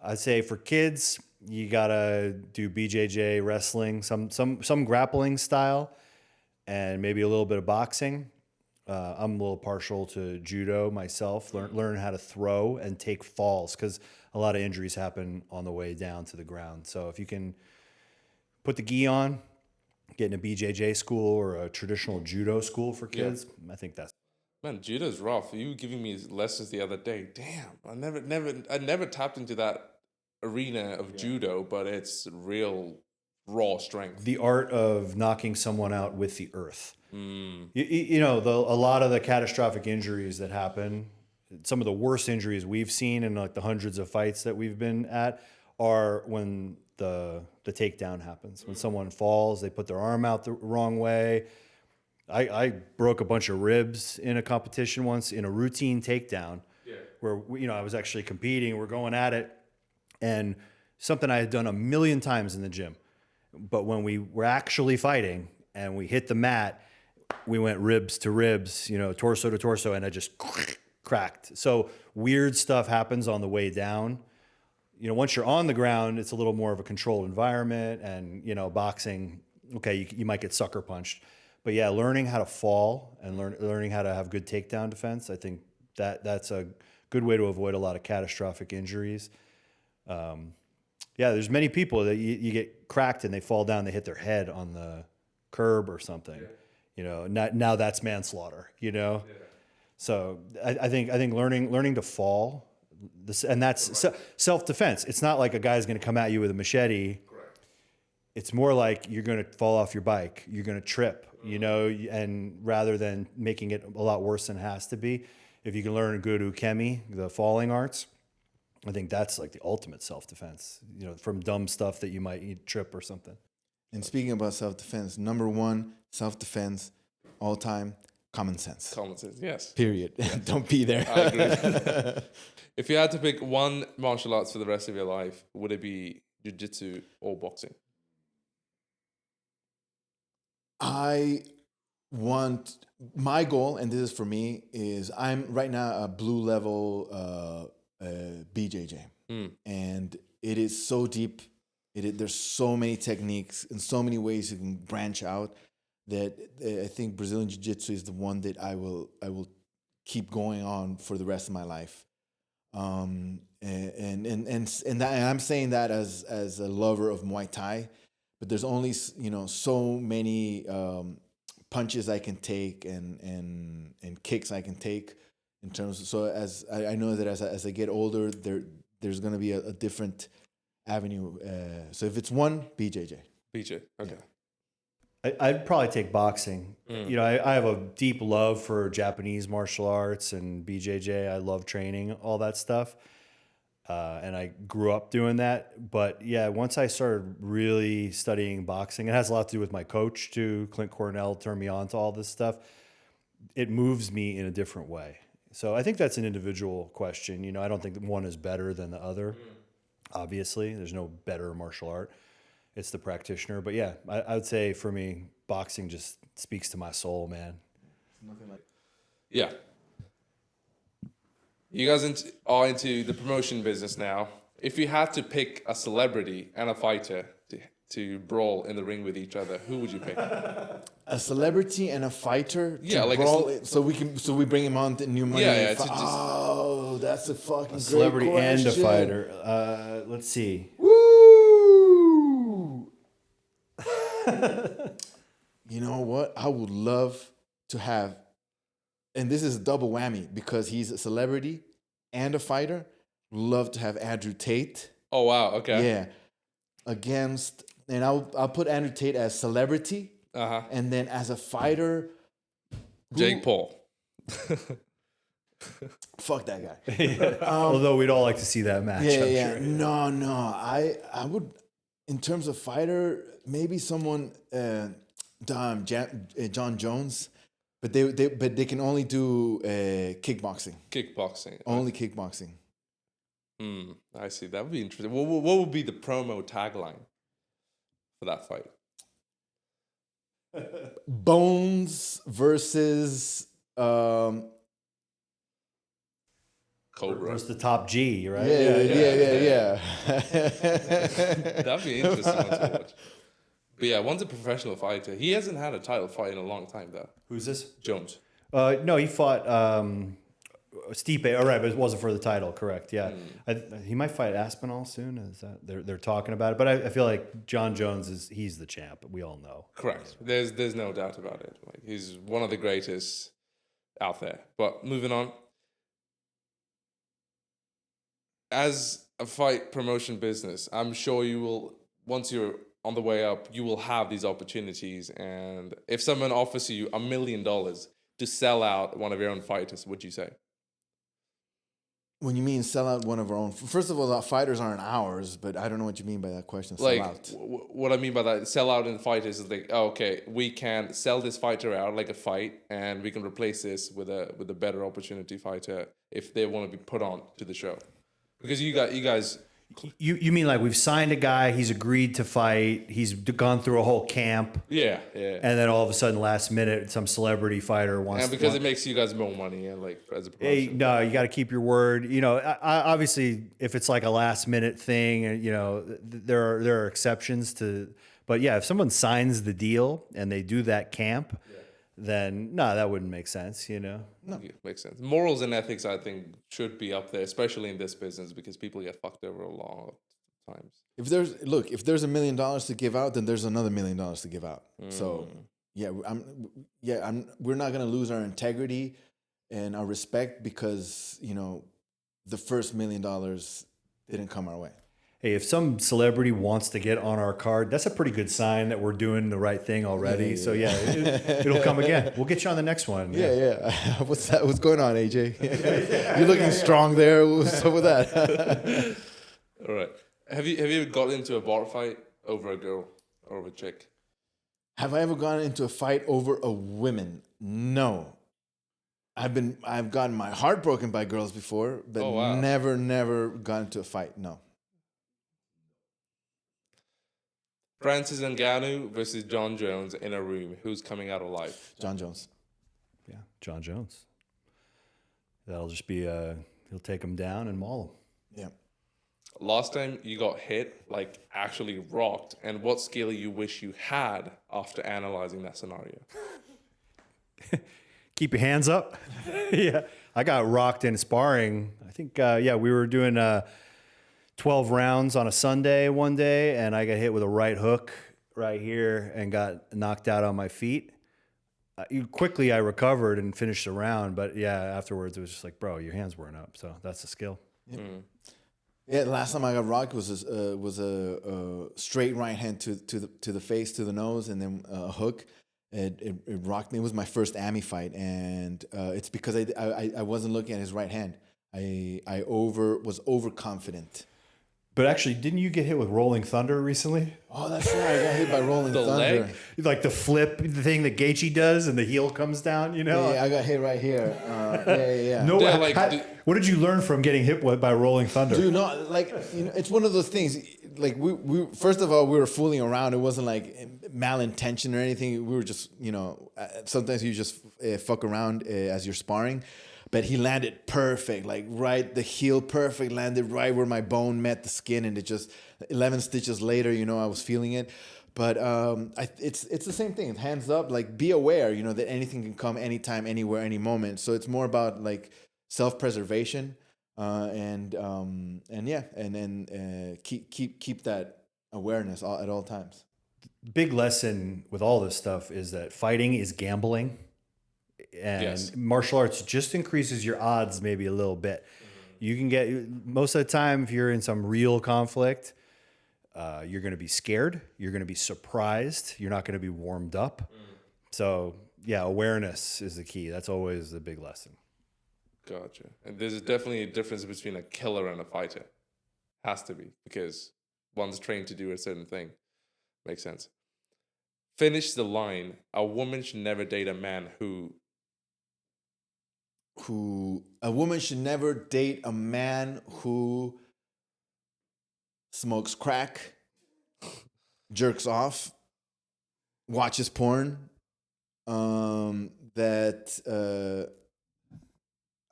I'd say for kids, you gotta do BJJ, wrestling, some grappling style, and maybe a little bit of boxing. I'm a little partial to judo myself. Learn how to throw and take falls because a lot of injuries happen on the way down to the ground. So if you can put the gi on, get in a BJJ school or a traditional judo school for kids, I think that's... Man, judo's rough. You were giving me lessons the other day. Damn, I never tapped into that arena of judo, but it's real raw strength. The art of knocking someone out with the earth. You know, a lot of the catastrophic injuries that happen, some of the worst injuries we've seen in like the hundreds of fights that we've been at are when the takedown happens. When someone falls, they put their arm out the wrong way. I broke a bunch of ribs in a competition once in a routine takedown where I was actually competing. We're going at it, and something I had done a million times in the gym. But when we were actually fighting and we hit the mat, we went ribs to ribs, torso to torso, and I just cracked. So weird stuff happens on the way down. Once you're on the ground, it's a little more of a controlled environment, and boxing, okay, you might get sucker punched, but yeah, learning how to fall and learning how to have good takedown defense, I think that's a good way to avoid a lot of catastrophic injuries. There's many people that you get cracked and they fall down, they hit their head on the curb or something. Now that's manslaughter. So I think learning to fall. And that's self-defense. It's not like a guy's going to come at you with a machete. Correct. It's more like you're going to fall off your bike. You're going to trip, and rather than making it a lot worse than it has to be, if you can learn good ukemi, the falling arts, I think that's like the ultimate self-defense, from dumb stuff that you might trip or something. And speaking about self-defense, number one, self-defense, all time, common sense. Common sense, yes. Period. Don't be there. I agree. If you had to pick one martial arts for the rest of your life, would it be jiu-jitsu or boxing? I want my goal, and this is for me, is I'm right now a blue level BJJ, and it is so deep. There's so many techniques and so many ways you can branch out that I think Brazilian Jiu-Jitsu is the one that I will keep going on for the rest of my life. And I'm saying that as a lover of Muay Thai, but there's only so many punches I can take and kicks I can take in terms of, so as I know that as I get older, there's going to be a different avenue. So if it's one, BJJ. BJ, okay. Yeah. I'd probably take boxing. You know, I have a deep love for Japanese martial arts and BJJ. I love training, all that stuff. And I grew up doing that. But yeah, once I started really studying boxing, it has a lot to do with my coach too. Clint Cornell turned me on to all this stuff. It moves me in a different way. So I think that's an individual question. You know, I don't think that one is better than the other. Obviously, there's no better martial art. It's the practitioner. But yeah, I would say for me, boxing just speaks to my soul, man. Nothing like. Yeah. You guys are into the promotion business now. If you had to pick a celebrity and a fighter to brawl in the ring with each other, who would you pick? A celebrity and a fighter to Yeah, like brawl, so we bring him on to New Money. Yeah, oh, that's a fucking Celebrity great and a question. fighter. Let's see. Woo! You know what? I would love to have, and this is a double whammy because he's a celebrity and a fighter. Love to have Andrew Tate. Oh wow, okay. Yeah, against, and I'll put Andrew Tate as celebrity, and then as a fighter, Jake Paul. Fuck that guy. Although we'd all like to see that match. Yeah. Sure. No. I would, in terms of fighter, maybe someone, John Jones, but they can only do kickboxing. Kickboxing. Only kickboxing. I see. That would be interesting. What would be the promo tagline for that fight? Bones versus Cobra. Versus the top G, right? Yeah. That'd be an interesting one to watch. But yeah, one's a professional fighter. He hasn't had a title fight in a long time, though. Who's this? Jones. No, he fought Stipe. All right, but it wasn't for the title. Correct. Yeah, he might fight Aspinall soon. Is that they're talking about it? But I feel like John Jones he's the champ. We all know. Correct. There's no doubt about it. Like, he's one of the greatest out there. But moving on. As a fight promotion business, I'm sure you will, once you're on the way up, you will have these opportunities. And if someone offers you $1 million to sell out one of your own fighters, would you say? When you mean sell out one of our own, first of all, our fighters aren't ours, but I don't know what you mean by that question. Sell Like, out. What I mean by that, sell out in fighters is like, oh, okay, we can sell this fighter out like a fight, and we can replace this with a better opportunity fighter if they want to be put on to the show. Because you guys. You mean like we've signed a guy, he's agreed to fight, he's gone through a whole camp, Yeah. and then all of a sudden, last minute, some celebrity fiiter wants. And because it makes you guys more money, and like as a promotion. Hey, no, you got to keep your word. You know, obviously, if it's like a last minute thing, you know, there are exceptions to. But yeah, if someone signs the deal and they do that camp, then no, that wouldn't make sense. You know. No. Yeah, makes sense. Morals and ethics, I think, should be up there, especially in this business, because people get fucked over a lot of times. If there's $1 million to give out, then there's another $1 million to give out. So we're not gonna lose our integrity and our respect because the first $1 million didn't come our way. Hey, if some celebrity wants to get on our card, that's a pretty good sign that we're doing the right thing already. So it'll come again. We'll get you on the next one. Yeah. What's that? What's going on, AJ? You're looking strong there. What's up with that? All right. Have you got into a bar fight over a girl or over a chick? Have I ever gone into a fight over a woman? No. I've gotten my heart broken by girls before, but Oh, wow. never got into a fight. No. Francis Ngannou versus John Jones in a room. Who's coming out alive? John Jones. Yeah, John Jones. That'll just be he'll take him down and maul him. Yeah. Last time you got hit, like actually rocked, and what skill you wish you had after analyzing that scenario? Keep your hands up. Yeah, I got rocked in sparring. I think we were doing 12 rounds on a Sunday one day, and I got hit with a right hook right here and got knocked out on my feet. Quickly, I recovered and finished the round, but yeah, afterwards it was just like, bro, your hands weren't up. So that's the skill. Yep. Yeah, the last time I got rocked was a straight right hand to the face, to the nose, and then a hook. It rocked me. It was my first AMI fight, and it's because I wasn't looking at his right hand. I was overconfident. But actually, didn't you get hit with Rolling Thunder recently? Oh, that's right. I got hit by Rolling The Thunder. leg? Like the flip, the thing that Gaethje does, and the heel comes down. You know? Yeah, I got hit right here. Yeah. No, Yeah, like, what did you learn from getting hit by Rolling Thunder? Dude, no, like, it's one of those things. Like we first of all, we were fooling around. It wasn't like malintention or anything. We were just, sometimes you just fuck around as you're sparring. But he landed perfect, like right, the heel perfect, landed right where my bone met the skin, and it just 11 stitches later, I was feeling it. But it's the same thing. Hands up, like be aware, that anything can come anytime, anywhere, any moment. So it's more about like self-preservation, and keep that awareness at all times. Big lesson with all this stuff is that fighting is gambling. And Yes. martial arts just increases your odds maybe a little bit. You can get, most of the time, if you're in some real conflict, you're going to be scared. You're going to be surprised. You're not going to be warmed up. So, yeah, awareness is the key. That's always the big lesson. Gotcha. And there's definitely a difference between a killer and a fighter. Has to be, because one's trained to do a certain thing. Makes sense. Finish the line. A woman should never date a man who A woman should never date a man who smokes crack, jerks off, watches porn, I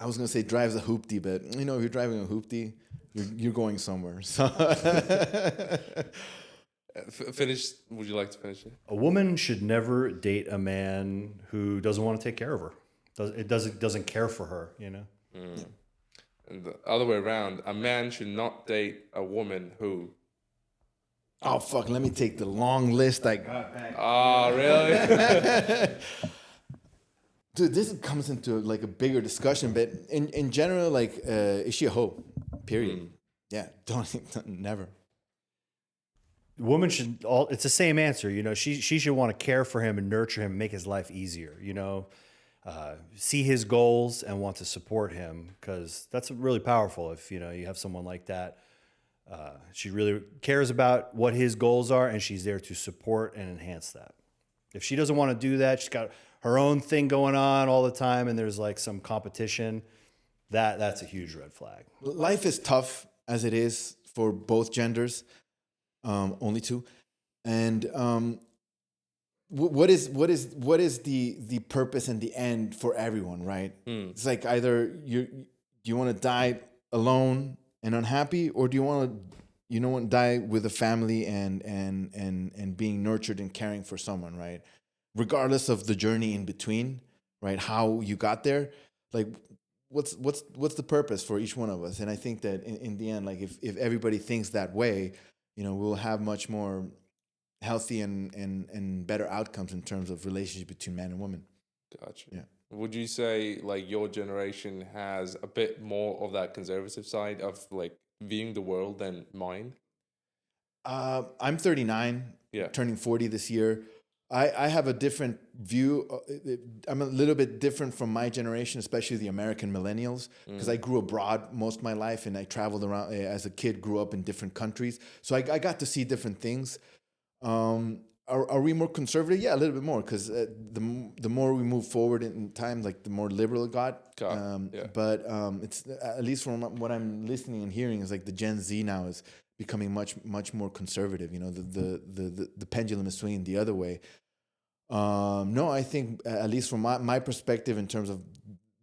was gonna say drives a hoopty, but if you're driving a hoopty, you're going somewhere. So finish. Would you like to finish it? A woman should never date a man who doesn't want to take care of her. Doesn't care for her, And the other way around, a man should not date a woman who. oh fuck, let me take the long list I got back. Oh, really? Dude, this comes into like a bigger discussion, but in general, like, is she a hoe? Period. Yeah, never. Women should it's the same answer, she should want to care for him and nurture him and make his life easier, see his goals and want to support him, because that's really powerful if you have someone like that. She really cares about what his goals are, and she's there to support and enhance that. If she doesn't want to do that, she's got her own thing going on all the time, and there's like some competition, that's a huge red flag. Life is tough as it is for both genders, only two, and what is the purpose and the end for everyone, right? It's like either do you want to die alone and unhappy, or do you want to die with a family and being nurtured and caring for someone, right? Regardless of the journey in between, right? How you got there, like what's the purpose for each one of us? And I think that in the end, like if everybody thinks that way, we'll have much more healthy and better outcomes in terms of relationship between man and woman. Gotcha. Yeah. Would you say like your generation has a bit more of that conservative side of like viewing the world than mine? I'm 39, Yeah. turning 40 this year. I have a different view. I'm a little bit different from my generation, especially the American millennials, because I grew abroad most of my life and I traveled around as a kid, grew up in different countries. So I got to see different things. are we more conservative? Yeah, a little bit more, because the more we move forward in time, like the more liberal it got. Yeah. But it's, at least from what I'm listening and hearing, is like the Gen Z now is becoming much more conservative. You know, the pendulum is swinging the other way. No, I think, at least from my perspective, in terms of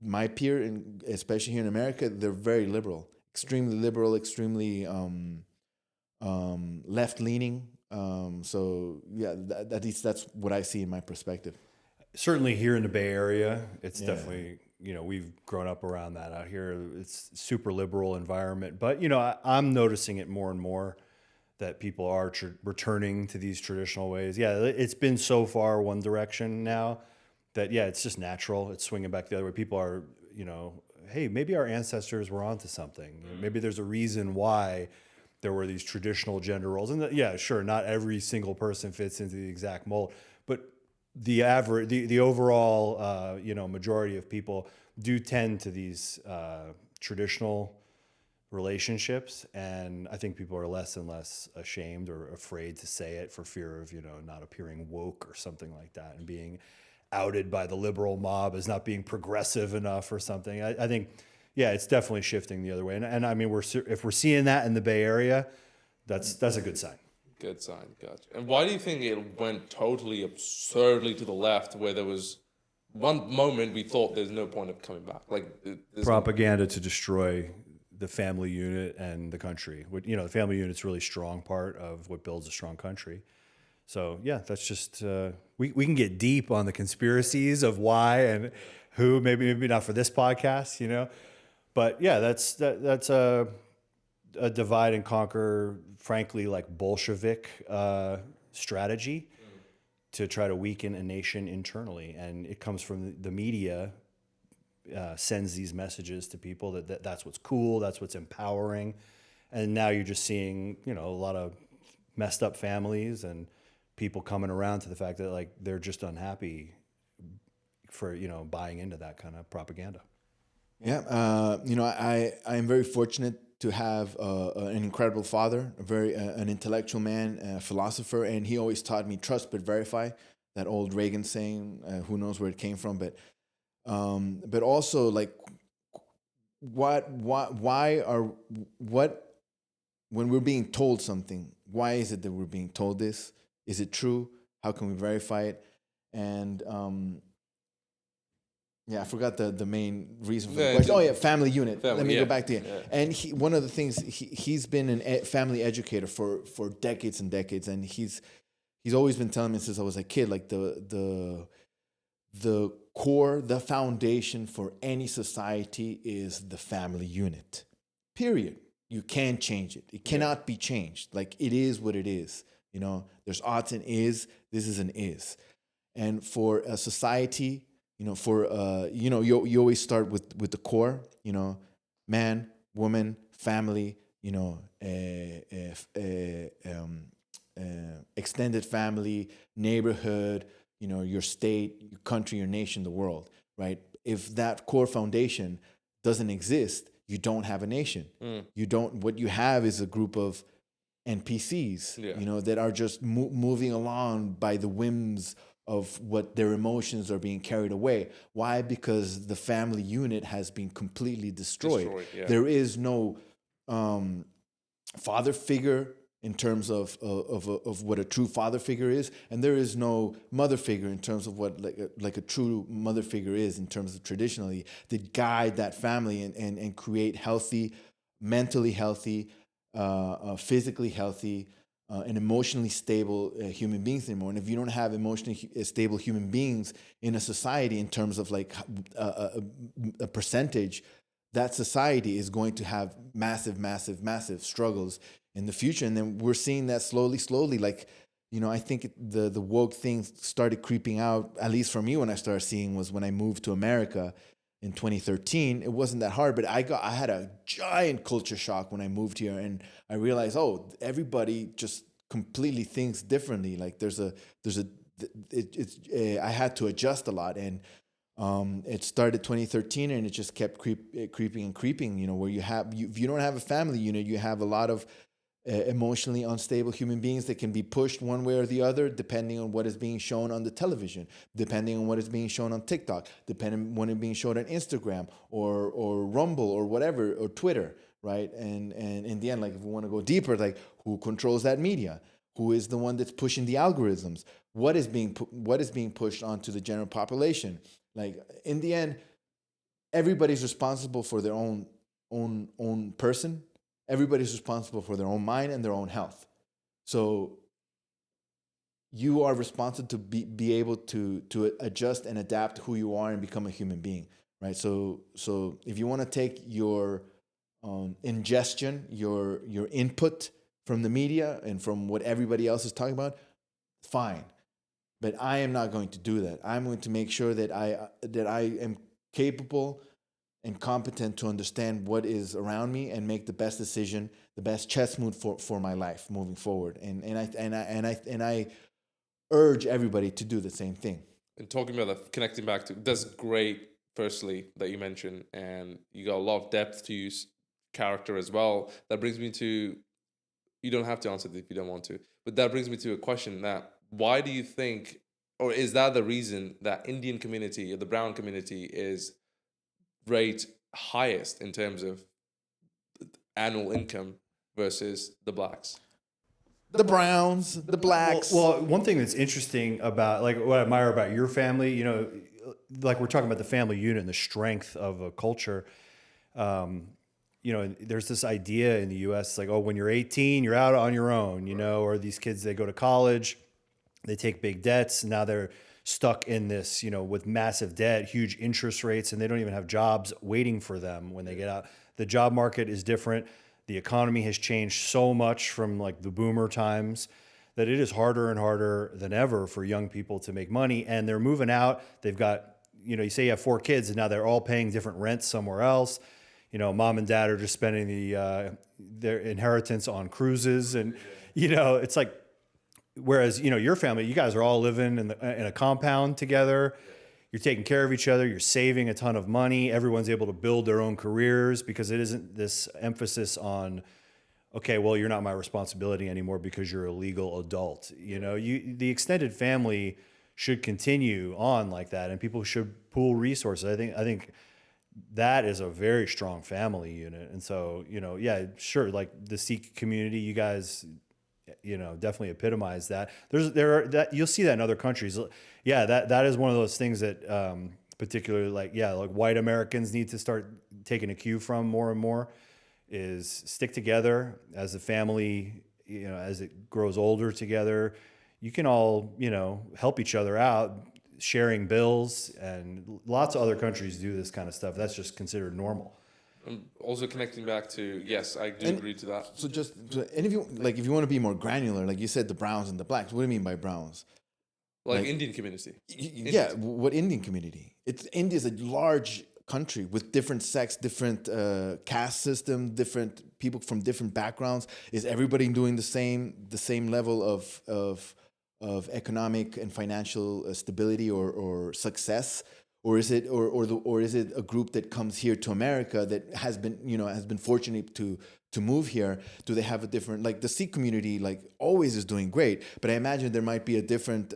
my peer, and especially here in America, they're very liberal, extremely left leaning. So yeah, at least that's what I see in my perspective. Certainly here in the Bay Area, it's definitely, we've grown up around that out here. It's super liberal environment, but I'm noticing it more and more that people are returning to these traditional ways. Yeah, it's been so far one direction now that, it's just natural. It's swinging back the other way. People are, hey, maybe our ancestors were onto something. Maybe there's a reason why there were these traditional gender roles. And sure, not every single person fits into the exact mold, but the average, the overall, majority of people do tend to these traditional relationships. And I think people are less and less ashamed or afraid to say it for fear of, not appearing woke or something like that, and being outed by the liberal mob as not being progressive enough or something. I think, it's definitely shifting the other way. And I mean, if we're seeing that in the Bay Area, that's a good sign. Good sign, gotcha. And why do you think it went totally absurdly to the left, where there was one moment we thought there's no point of coming back? Like, propaganda to destroy the family unit and the country. The family unit's a really strong part of what builds a strong country. So that's just, we can get deep on the conspiracies of why and who, maybe not for this podcast, but that's a divide and conquer, frankly, like Bolshevik strategy to try to weaken a nation internally. And it comes from the media, sends these messages to people that's what's cool, that's what's empowering. And now you're just seeing, a lot of messed up families and people coming around to the fact that, like, they're just unhappy for, buying into that kind of propaganda. Yeah. I am very fortunate to have an incredible father, an intellectual man, a philosopher, and he always taught me trust but verify. That old Reagan saying, who knows where it came from, but also, like, when we're being told something, why is it that we're being told this? Is it true? How can we verify it? And I forgot the main reason for the question. Oh yeah, family unit. Let me go back to it. Yeah. And one of the things, he's been a family educator for decades and decades, and he's always been telling me since I was a kid, like the core, the foundation for any society is the family unit. Period. You can't change it. It cannot be changed. Like, it is what it is. There's oughts and is. This is an is. And for a society, you always start with the core, man, woman, family, extended family, neighborhood, your state, your country, your nation, the world, right? If that core foundation doesn't exist, you don't have a nation. What you have is a group of NPCs, that are just moving along by the whims of what their emotions are being carried away. Why? Because the family unit has been completely destroyed. There is no father figure in terms of what a true father figure is, and there is no mother figure in terms of what like a true mother figure is in terms of traditionally that guide that family and create healthy, mentally healthy, physically healthy, and emotionally stable human beings anymore. And if you don't have emotionally stable human beings in a society in terms of like a percentage, that society is going to have massive struggles in the future. And then we're seeing that slowly. Like, I think the woke thing started creeping out, at least for me when I started seeing, was when I moved to America in 2013. It wasn't that hard, but I had a giant culture shock when I moved here, and I realized, everybody just completely thinks differently. Like I had to adjust a lot, and it started 2013, and it just kept creeping. Where if you don't have a family unit, you have a lot of emotionally unstable human beings that can be pushed one way or the other, depending on what is being shown on the television, depending on what is being shown on TikTok, depending on what is being shown on Instagram or Rumble or whatever, or Twitter, right? And in the end, like if we want to go deeper, like who controls that media? Who is the one that's pushing the algorithms? What is being pushed onto the general population? Like in the end, everybody's responsible for their own person. Everybody's responsible for their own mind and their own health. So you are responsible to be able to adjust and adapt who you are and become a human being, right? So if you want to take your ingestion, your input from the media and from what everybody else is talking about, fine. But I am not going to do that. I'm going to make sure that I am capable and competent to understand what is around me and make the best decision, the best chess move for my life moving forward. And I urge everybody to do the same thing. And talking about that, connecting back to, that's great, firstly, that you mentioned, and you got a lot of depth to use character as well. That brings me to, you don't have to answer this if you don't want to, but that brings me to a question that, why do you think, or is that the reason that Indian community or the brown community is rate highest in terms of annual income versus the blacks? The browns, the blacks. Well, one thing that's interesting about, like, what I admire about your family, you know, like we're talking about the family unit and the strength of a culture. You know, there's this idea in the U.S. like, oh, when you're 18, you're out on your own, you know, or these kids, they go to college, they take big debts, and now they're stuck in this, you know, with massive debt, huge interest rates, and they don't even have jobs waiting for them when they get out. The job market is different. The economy has changed so much from like the boomer times that it is harder and harder than ever for young people to make money. And they're moving out. They've got, you know, you say you have 4 kids and now they're all paying different rents somewhere else. You know, mom and dad are just spending their inheritance on cruises. And, you know, it's like, whereas, you know, your family, you guys are all living in a compound together. You're taking care of each other. You're saving a ton of money. Everyone's able to build their own careers because it isn't this emphasis on, okay, well, you're not my responsibility anymore because you're a legal adult. You know, the extended family should continue on like that, and people should pool resources. I think that is a very strong family unit. And so, you know, yeah, sure, like the Sikh community, you guys, you know, definitely epitomize that. You'll see that in other countries. Yeah, that is one of those things that particularly like white Americans need to start taking a cue from more and more, is stick together as a family. You know, as it grows older together, you can all, you know, help each other out, sharing bills, and lots of other countries do this kind of stuff. That's just considered normal. Also connecting back to, yes, I do agree to that. So and if you want to be more granular, like you said, the browns and the blacks, what do you mean by browns? Like Indian community. Yeah, what Indian community? India's a large country with different sects, different caste system, different people from different backgrounds. Is everybody doing the same level of economic and financial stability or success? Or is it a group that comes here to America that has been fortunate to move here? Do they have a different, like the Sikh community, like always is doing great, but I imagine there might be a different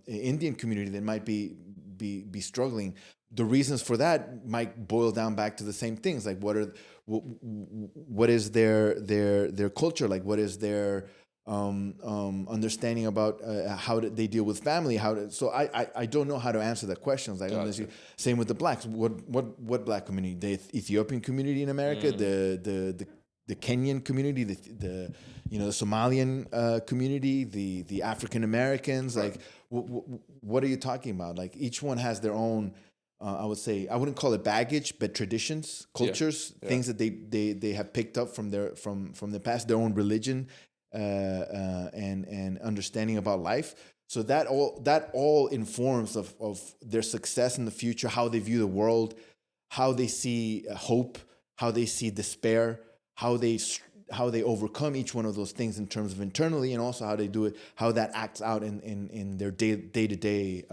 Indian community that might be struggling. The reasons for that might boil down back to the same things, like what is their culture, like what is their understanding about how they deal with family. So I don't know how to answer that question. Like, gotcha. Same with the blacks. What black community? The Ethiopian community in America, the Kenyan community, the Somalian community, the African Americans. Right. Like, what are you talking about? Like, each one has their own. I would say, I wouldn't call it baggage, but traditions, cultures, things that they have picked up from the past, their own religion. And understanding about life, so that all informs of their success in the future, how they view the world, how they see hope, how they see despair, how they overcome each one of those things in terms of internally, and also how they do it, how that acts out in their day-to-day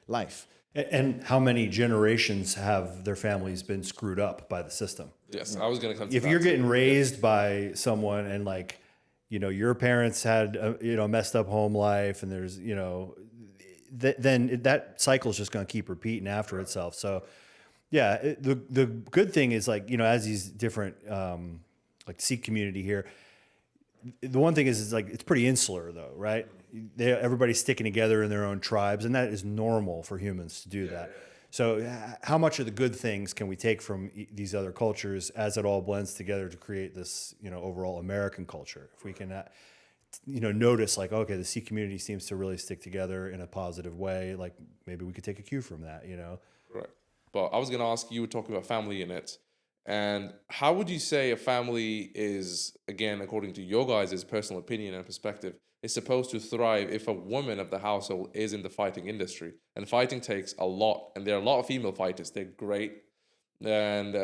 life. And how many generations have their families been screwed up by the system? Yes, I was going to come to that. If you're getting raised by someone and like, your parents had a messed up home life, and there's then that cycle is just going to keep repeating after itself. So yeah, the good thing is, like, as these different like the Sikh community here, the one thing is like it's pretty insular though, right? Everybody's sticking together in their own tribes, and that is normal for humans to do that. So how much of the good things can we take from these other cultures as it all blends together to create this, overall American culture? If we can, notice like, okay, the Sikh community seems to really stick together in a positive way. Like maybe we could take a cue from that, Right. But I was going to ask, you were talking about family in it. And how would you say a family is, again, according to your guys' personal opinion and perspective, is supposed to thrive if a woman of the household is in the fighting industry? And fighting takes a lot. And there are a lot of female fighters. They're great. And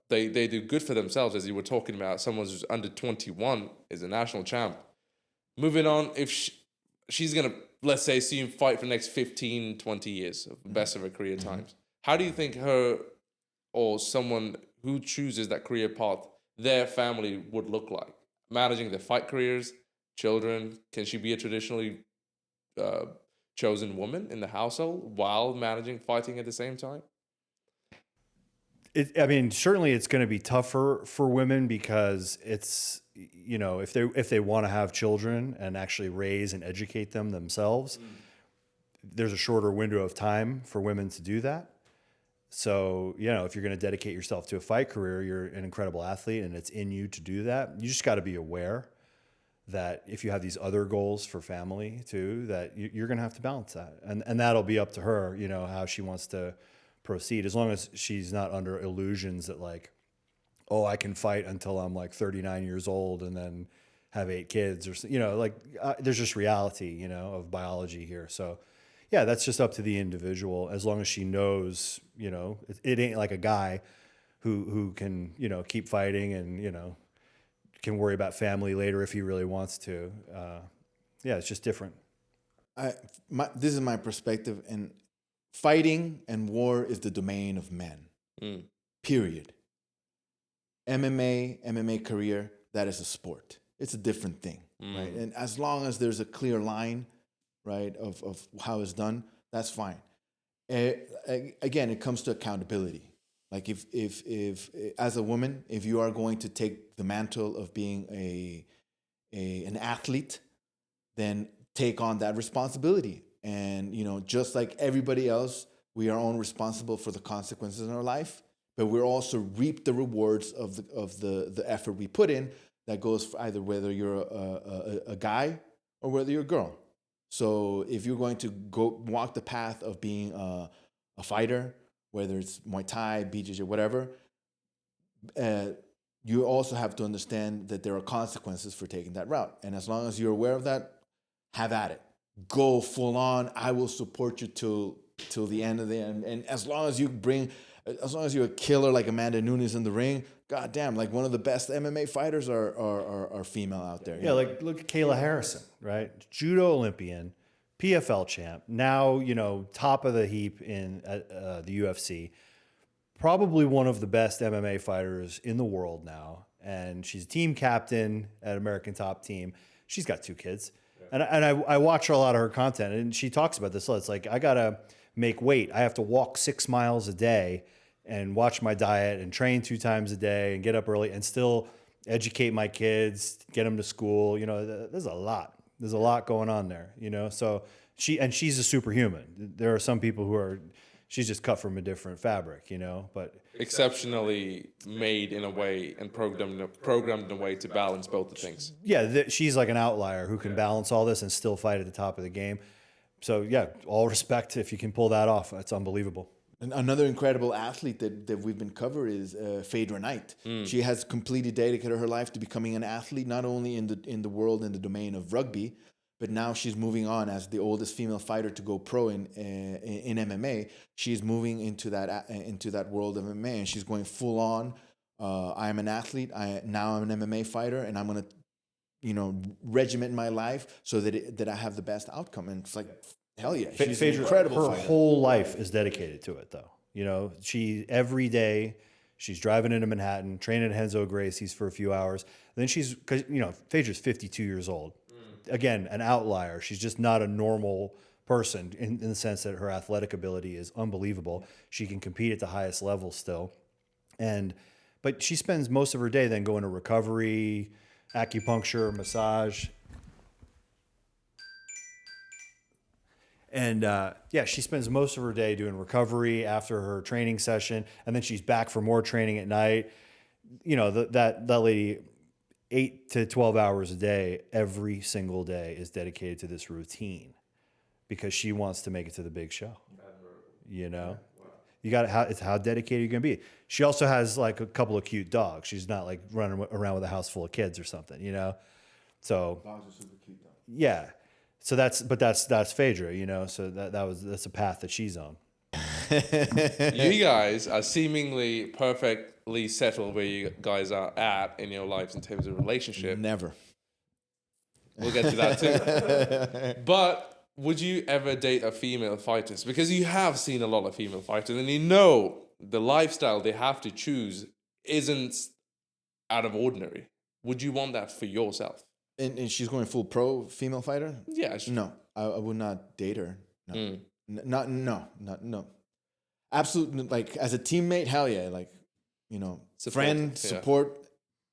they do good for themselves, as you were talking about. Someone who's under 21 is a national champ. Moving on, if she's going to, let's say, see him fight for the next 15, 20 years, the best of her career times. How do you think her or someone who chooses that career path, their family would look like? Managing their fight careers, children, can she be a traditionally chosen woman in the household while managing fighting at the same time? Certainly it's going to be tougher for women because it's, if they want to have children and actually raise and educate them themselves, there's a shorter window of time for women to do that. So, if you're going to dedicate yourself to a fight career, you're an incredible athlete and it's in you to do that. You just got to be aware that if you have these other goals for family too, that you're going to have to balance that. And that'll be up to her, how she wants to proceed, as long as she's not under illusions that like, oh, I can fight until I'm like 39 years old and then have 8 kids or, there's just reality, of biology here. So yeah, that's just up to the individual, as long as she knows, it ain't like a guy who can, keep fighting and, can worry about family later if he really wants to. Yeah, it's just different. This is my perspective, and fighting and war is the domain of men. Period. MMA career, that is a sport. It's a different thing, right? And as long as there's a clear line, right, of how it's done, that's fine. Again, it comes to accountability. Like if as a woman, if you are going to take the mantle of being an athlete, then take on that responsibility. And just like everybody else, we are all responsible for the consequences in our life, but we're also reap the rewards of the effort we put in. That goes for either whether you're a guy or whether you're a girl. So if you're going to go walk the path of being a fighter, whether it's Muay Thai, BJJ, whatever, you also have to understand that there are consequences for taking that route. And as long as you're aware of that, have at it. Go full on. I will support you till the end of the end. And as long as you're a killer like Amanda Nunes in the ring, goddamn, like one of the best MMA fighters are female out there. Yeah, like look at Kayla Harrison, right? Judo Olympian, PFL champ, now, top of the heap in the UFC. Probably one of the best MMA fighters in the world now. And she's team captain at American Top Team. She's got 2 kids. Yeah. And I watch a lot of her content, and she talks about this. It's like, I got to make weight. I have to walk 6 miles a day and watch my diet and train 2 times a day and get up early and still educate my kids, get them to school. There's a lot. There's a lot going on there, So she's a superhuman. There are some people she's just cut from a different fabric, but exceptionally made in a way and programmed in a way to balance both the things. Yeah, she's like an outlier who can balance all this and still fight at the top of the game. So yeah, all respect if you can pull that off. That's unbelievable. And another incredible athlete that we've been covering is Phaedra Knight. She has completely dedicated her life to becoming an athlete, not only in the world in the domain of rugby, but now she's moving on as the oldest female fighter to go pro in MMA. She's moving into that world of MMA, and she's going full on. I am an athlete. Now I'm an MMA fighter, and I'm gonna, regiment my life so that I have the best outcome. And it's like, hell yeah, she's Phaedra, an incredible her fighter. whole life is dedicated to it, though. She every day She's driving into Manhattan, training at Henzo Gracie's for a few hours. And then because Phaedra's 52 years old. Again, an outlier. She's just not a normal person in the sense that her athletic ability is unbelievable. She can compete at the highest level still. But she spends most of her day then going to recovery, acupuncture, massage. And she spends most of her day doing recovery after her training session, and then she's back for more training at night. That lady, 8 to 12 hours a day, every single day, is dedicated to this routine because she wants to make it to the big show. You got it's how dedicated you're gonna be. She also has like a couple of cute dogs. She's not like running around with a house full of kids or something, So Dogs are super cute though. yeah. So that's Phaedra, so that's a path that she's on. You guys are seemingly perfectly settled where you guys are at in your lives in terms of relationship. Never. We'll get to that too. But would you ever date a female fighter? Because you have seen a lot of female fighters, and the lifestyle they have to choose isn't out of ordinary. Would you want that for yourself? And she's going full pro female fighter? Yeah. No, I would not date her. No. No. Absolutely. Like as a teammate, hell yeah. Like, friend, support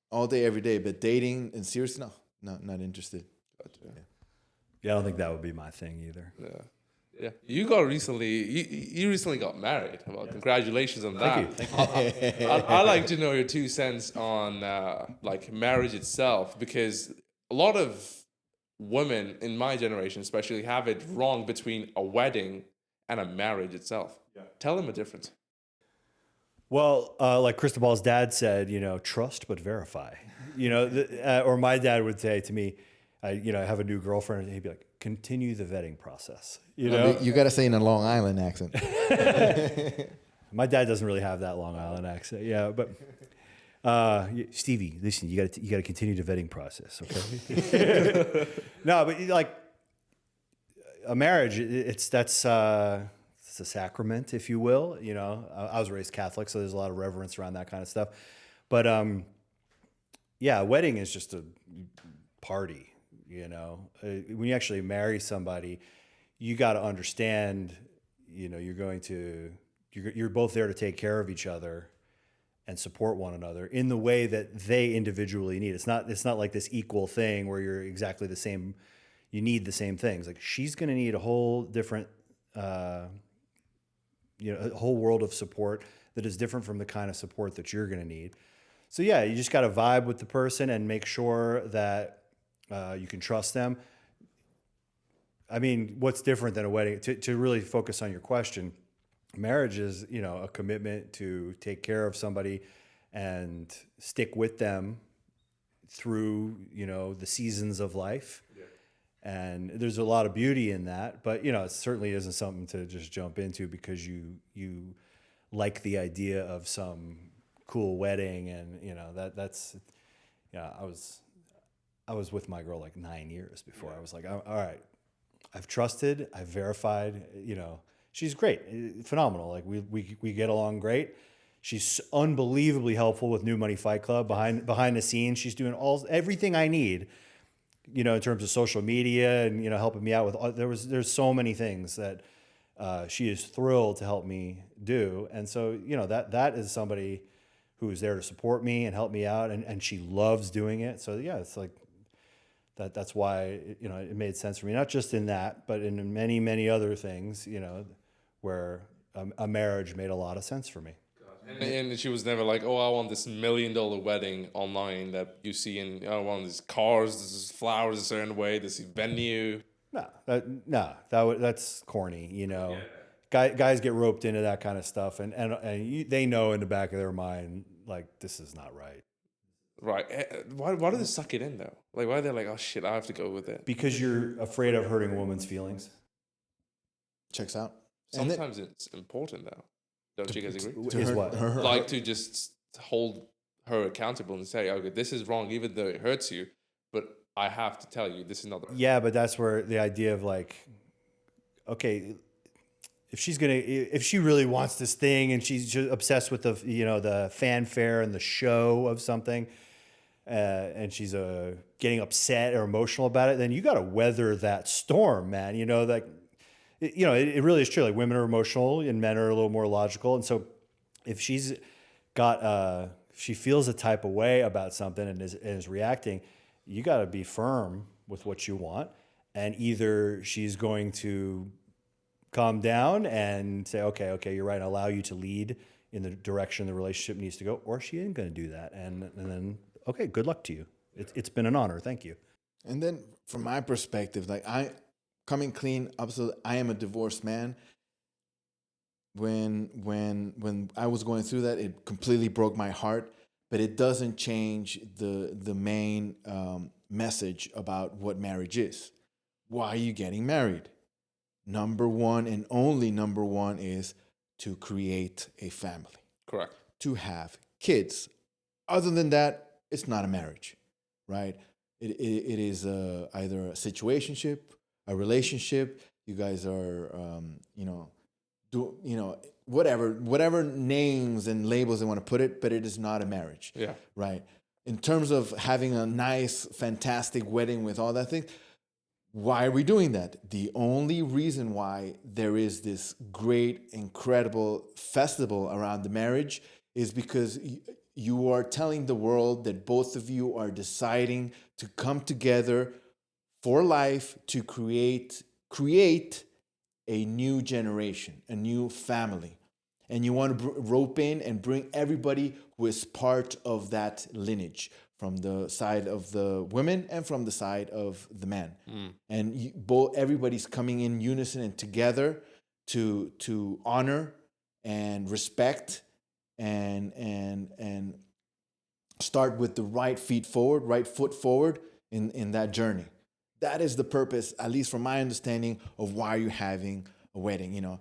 all day, every day. But dating and serious, no, not interested. Gotcha. Yeah, I don't think that would be my thing either. Yeah. You recently got married. Well, congratulations on that. Thank you. I like to know your 2 cents on like marriage itself, because a lot of women in my generation especially have it wrong between a wedding and a marriage itself. Yeah. Tell them the difference. Well, like Cristobal's dad said, trust but verify. Or my dad would say to me, I have a new girlfriend, and he'd be like, continue the vetting process. You got to say in a Long Island accent. My dad doesn't really have that Long Island accent. Yeah, but Stevie, listen, you got to continue the vetting process, okay? No, but like a marriage, it's a sacrament, if you will. I was raised Catholic, so there's a lot of reverence around that kind of stuff. But a wedding is just a party. When you actually marry somebody, you got to understand, you're both there to take care of each other and support one another in the way that they individually need. It's not like this equal thing where you're exactly the same. You need the same things. Like she's going to need a whole different, a whole world of support that is different from the kind of support that you're going to need. So yeah, you just got to vibe with the person and make sure that you can trust them. I mean, what's different than a wedding? To really focus on your question, marriage is, a commitment to take care of somebody and stick with them through, the seasons of life. Yeah. And there's a lot of beauty in that, but it certainly isn't something to just jump into because you like the idea of some cool wedding. And, I was with my girl like 9 years before. I was like, all right, I've trusted, I've verified, she's great, phenomenal. Like we get along great. She's unbelievably helpful with New Money Fight Club behind the scenes. She's doing everything I need, in terms of social media and, helping me out with, there's so many things that she is thrilled to help me do. And so, that is somebody who is there to support me and help me out. And she loves doing it. So yeah, it's like, that's why, it made sense for me, not just in that, but in many, many other things, where a marriage made a lot of sense for me. And she was never like, oh, I want this $1 million wedding online that you see in, I want these cars, this is flowers a certain way, this venue. That's corny, Yeah. Guys get roped into that kind of stuff, and they know in the back of their mind, like, this is not right. Right. Why do they suck it in, though? Like, why are they like, oh, shit, I have to go with it? Because you're afraid of hurting a woman's feelings. Checks out. Sometimes it's important, though. Don't you guys agree? Is what? Like to just hold her accountable and say, okay, this is wrong, even though it hurts you, but I have to tell you, this is not the right. Yeah, but that's where the idea of like, okay, if she really wants this thing and she's just obsessed with the fanfare and the show of something, and she's getting upset or emotional about it, then you got to weather that storm, man. It really is true. Like, women are emotional and men are a little more logical. And so if she's got, she feels a type of way about something and is reacting, you got to be firm with what you want. And either she's going to calm down and say, okay, you're right, and allow you to lead in the direction the relationship needs to go, or she ain't going to do that. And then, okay, good luck to you. It's been an honor. Thank you. And then from my perspective, like, coming clean, absolutely, I am a divorced man. When I was going through that, it completely broke my heart, but it doesn't change the main message about what marriage is. Why are you getting married? Number one and only number one is to create a family. Correct. To have kids. Other than that, it's not a marriage, right? It is either a situationship, a relationship. You guys are, whatever names and labels they want to put it, but it is not a marriage. Yeah. Right. In terms of having a nice, fantastic wedding with all that thing, why are we doing that? The only reason why there is this great, incredible festival around the marriage is because you are telling the world that both of you are deciding to come together for life to create a new generation, a new family. And you want to rope in and bring everybody who is part of that lineage, from the side of the women and from the side of the men. And everybody's coming in unison and together to honor and respect and start with the right foot forward in that journey. That is the purpose, at least from my understanding, of why you're having a wedding.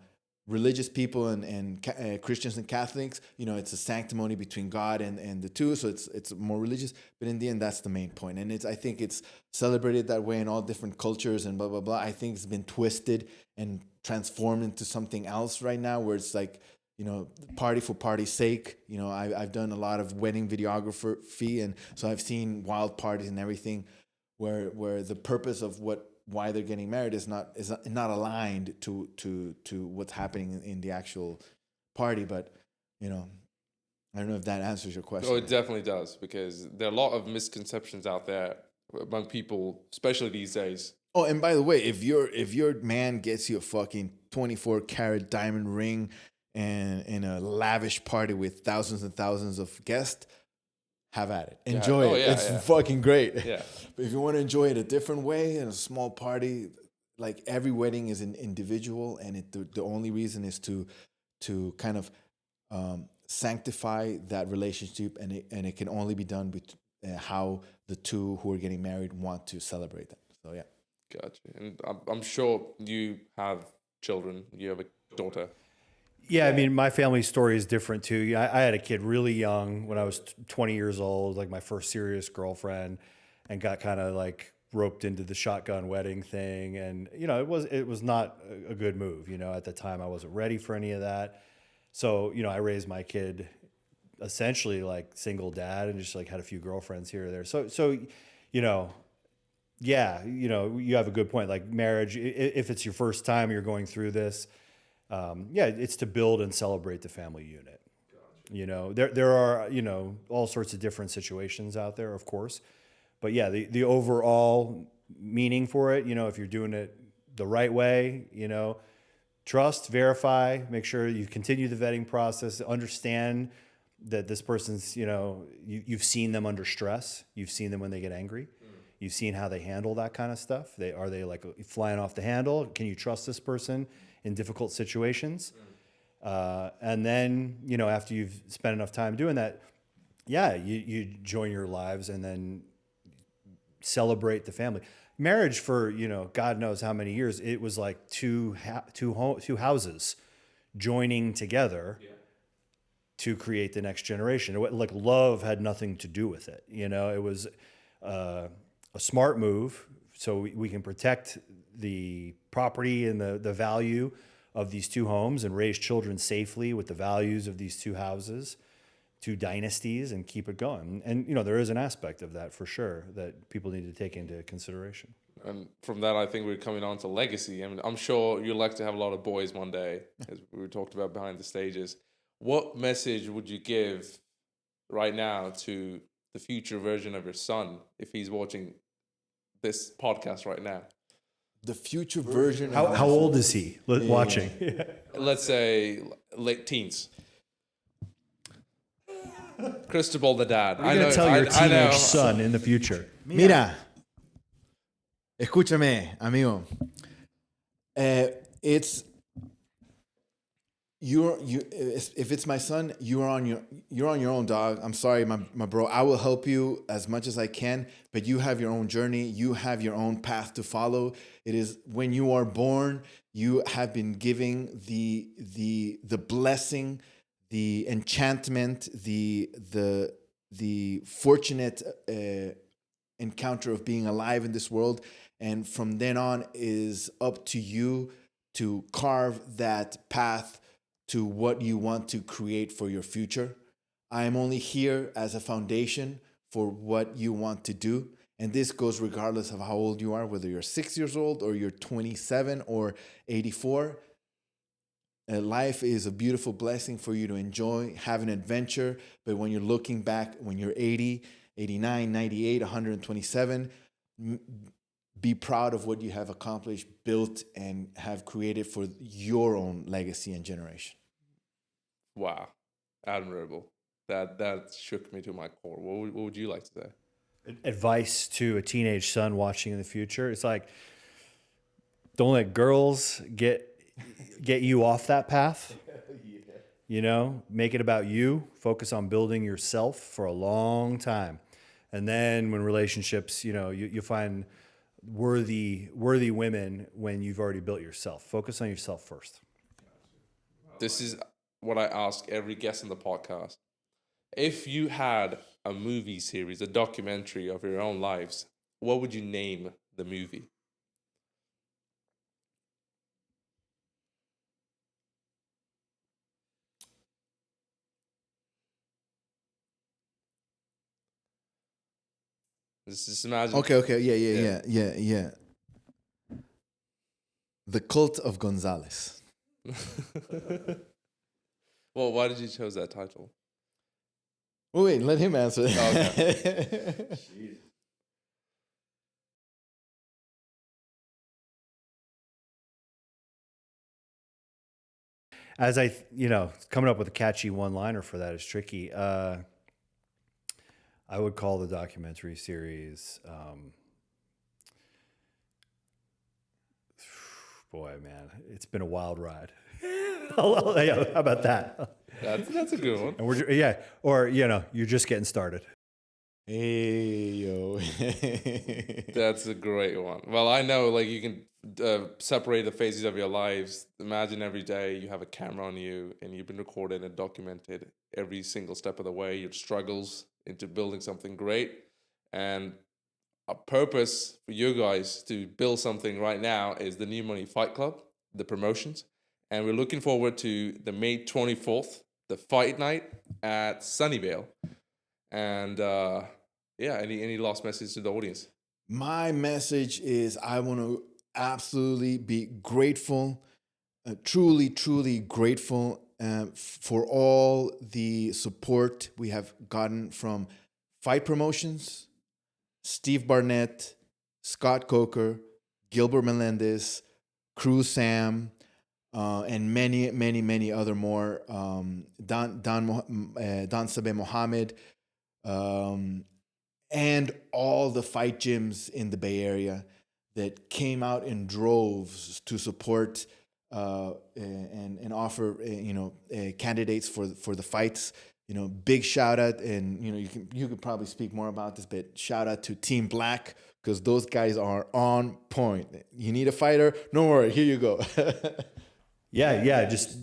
Religious people and Christians and Catholics, it's a sanctimony between God and the two, so it's more religious. But in the end, that's the main point. And I think it's celebrated that way in all different cultures and blah, blah, blah. I think it's been twisted and transformed into something else right now, where it's like, party for party's sake. I've done a lot of wedding videography, and so I've seen wild parties and everything where the purpose of why they're getting married is not aligned to what's happening in the actual party. But I don't know if that answers your question. Oh, it definitely does, because there are a lot of misconceptions out there among people, especially these days. Oh, and by the way, if your man gets you a fucking 24-karat diamond ring and in a lavish party with thousands and thousands of guests, have at it. Enjoy it. It's fucking great. Yeah. But if you want to enjoy it a different way, in a small party, like, every wedding is an individual, and the only reason is to kind of sanctify that relationship, and it can only be done with how the two who are getting married want to celebrate that. So yeah. Gotcha. And I'm sure you have children. You have a daughter. Yeah, I mean, my family story is different too. I had a kid really young when I was 20 years old, like my first serious girlfriend, and got kind of like roped into the shotgun wedding thing. And, it was not a good move. At the time I wasn't ready for any of that. So, I raised my kid essentially like single dad, and just like had a few girlfriends here or there. So, yeah, you have a good point. Like, marriage, if it's your first time you're going through this, it's to build and celebrate the family unit. Gotcha. There are, all sorts of different situations out there, of course. But yeah, the overall meaning for it, if you're doing it the right way, trust, verify, make sure you continue the vetting process, understand that this person's, you've seen them under stress. You've seen them when they get angry. You've seen how they handle that kind of stuff. Are they like flying off the handle? Can you trust this person in difficult situations? And then, after you've spent enough time doing that, you join your lives and then celebrate the family. Marriage for, God knows how many years, it was like two houses joining together to create the next generation. Like, love had nothing to do with it. It was a smart move so we can protect the property and the value of these two homes and raise children safely with the values of these two houses, two dynasties, and keep it going. And, there is an aspect of that for sure that people need to take into consideration. And from that, I think we're coming on to legacy. I mean, I'm sure you'd like to have a lot of boys one day, as we talked about behind the stages. What message would you give right now to the future version of your son if he's watching this podcast right now? The future version. How old is he watching? Yeah. Let's say late teens. Cristobal the dad. You're going to tell your teenage son in the future. Mira, escúchame, amigo. If it's my son, you're on your own, dog. I'm sorry, my bro. I will help you as much as I can, but you have your own journey. You have your own path to follow. It is when you are born, you have been giving the blessing, the enchantment, the fortunate encounter of being alive in this world, and from then on is up to you to carve that path to what you want to create for your future. I am only here as a foundation for what you want to do. And this goes regardless of how old you are, whether you're 6 years old or you're 27 or 84. Life is a beautiful blessing for you to enjoy, have an adventure. But when you're looking back, when you're 80, 89, 98, 127, be proud of what you have accomplished, built, and have created for your own legacy and generation. Wow. Admirable. That shook me to my core. What would you like to say? Advice to a teenage son watching in the future. It's like, don't let girls get you off that path. Make it about you. Focus on building yourself for a long time. And then when relationships, you find worthy women when you've already built yourself. Focus on yourself first. This is what I ask every guest on the podcast. If you had a movie series, a documentary of your own lives, what would you name the movie? Just imagine. Okay. Yeah. The Cult of Gonzalez. Well, why did you choose that title? Well, wait, let him answer. Okay. As coming up with a catchy one-liner for that is tricky. I would call the documentary series, boy, man, it's been a wild ride. How about that? That's a good one. And you're just getting started. Hey, yo. That's a great one. Well, I know, you can separate the phases of your lives. Imagine every day you have a camera on you and you've been recorded and documented every single step of the way, your struggles into building something great. And a purpose for you guys to build something right now is the New Money Fight Club, the promotions. And we're looking forward to the May 24th, the fight night at Sunnyvale. And any last message to the audience? My message is I want to absolutely be grateful, truly, truly grateful for all the support we have gotten from Fight Promotions, Steve Barnett, Scott Coker, Gilbert Melendez, Crew Sam, and many, many, many other more. Don Sabe Mohammed, and all the fight gyms in the Bay Area that came out in droves to support and offer candidates for the fights. Big shout out, and you could probably speak more about this, but shout out to Team Black, because those guys are on point. You need a fighter? No worry, here you go. Yeah, just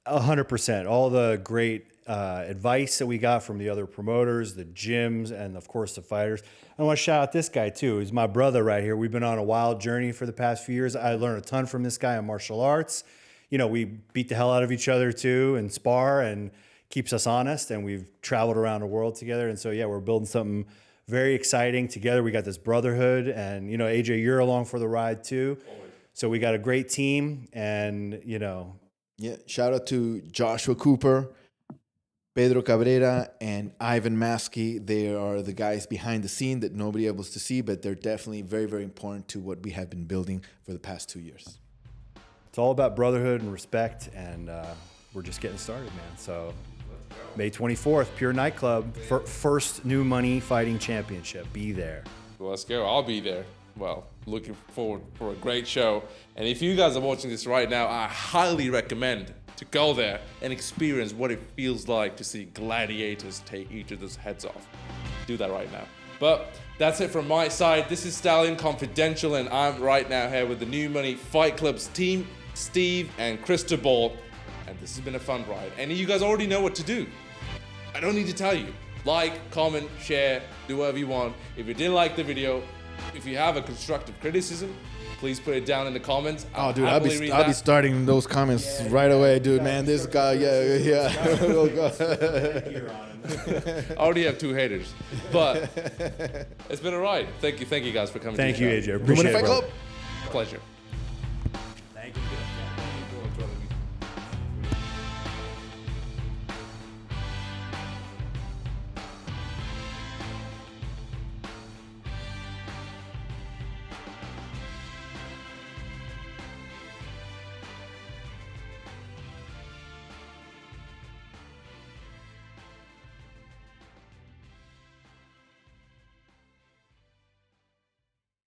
100%. All the great advice that we got from the other promoters, the gyms, and of course the fighters. I want to shout out this guy too. He's my brother right here. We've been on a wild journey for the past few years. I learned a ton from this guy in martial arts. we beat the hell out of each other too and spar, and keeps us honest. And we've traveled around the world together. And so, yeah, we're building something very exciting together. We got this brotherhood, and, AJ, you're along for the ride too. So we got a great team, and, Yeah, shout out to Joshua Cooper, Pedro Cabrera, and Ivan Maskey. They are the guys behind the scene that nobody able to see, but they're definitely very, very important to what we have been building for the past 2 years. It's all about brotherhood and respect, and we're just getting started, man. So May 24th, Pure Nightclub, first New Money Fighting Championship. Be there. Well, let's go. I'll be there. Well, looking forward for a great show. And if you guys are watching this right now, I highly recommend to go there and experience what it feels like to see gladiators take each other's heads off. Do that right now. But that's it from my side. This is Stallion Confidential, and I'm right now here with the New Money Fight Club's team, Steve and Cristobal. And this has been a fun ride. And you guys already know what to do. I don't need to tell you. Like, comment, share, do whatever you want. If you didn't like the video, if you have a constructive criticism, please put it down in the comments. I'll be starting those comments right away, dude. Man, this guy, yeah. I already have 2 haters, but it's been a ride. Thank you guys for coming. Thank to you, the show. AJ. Appreciate it, Fight bro. Club. Pleasure.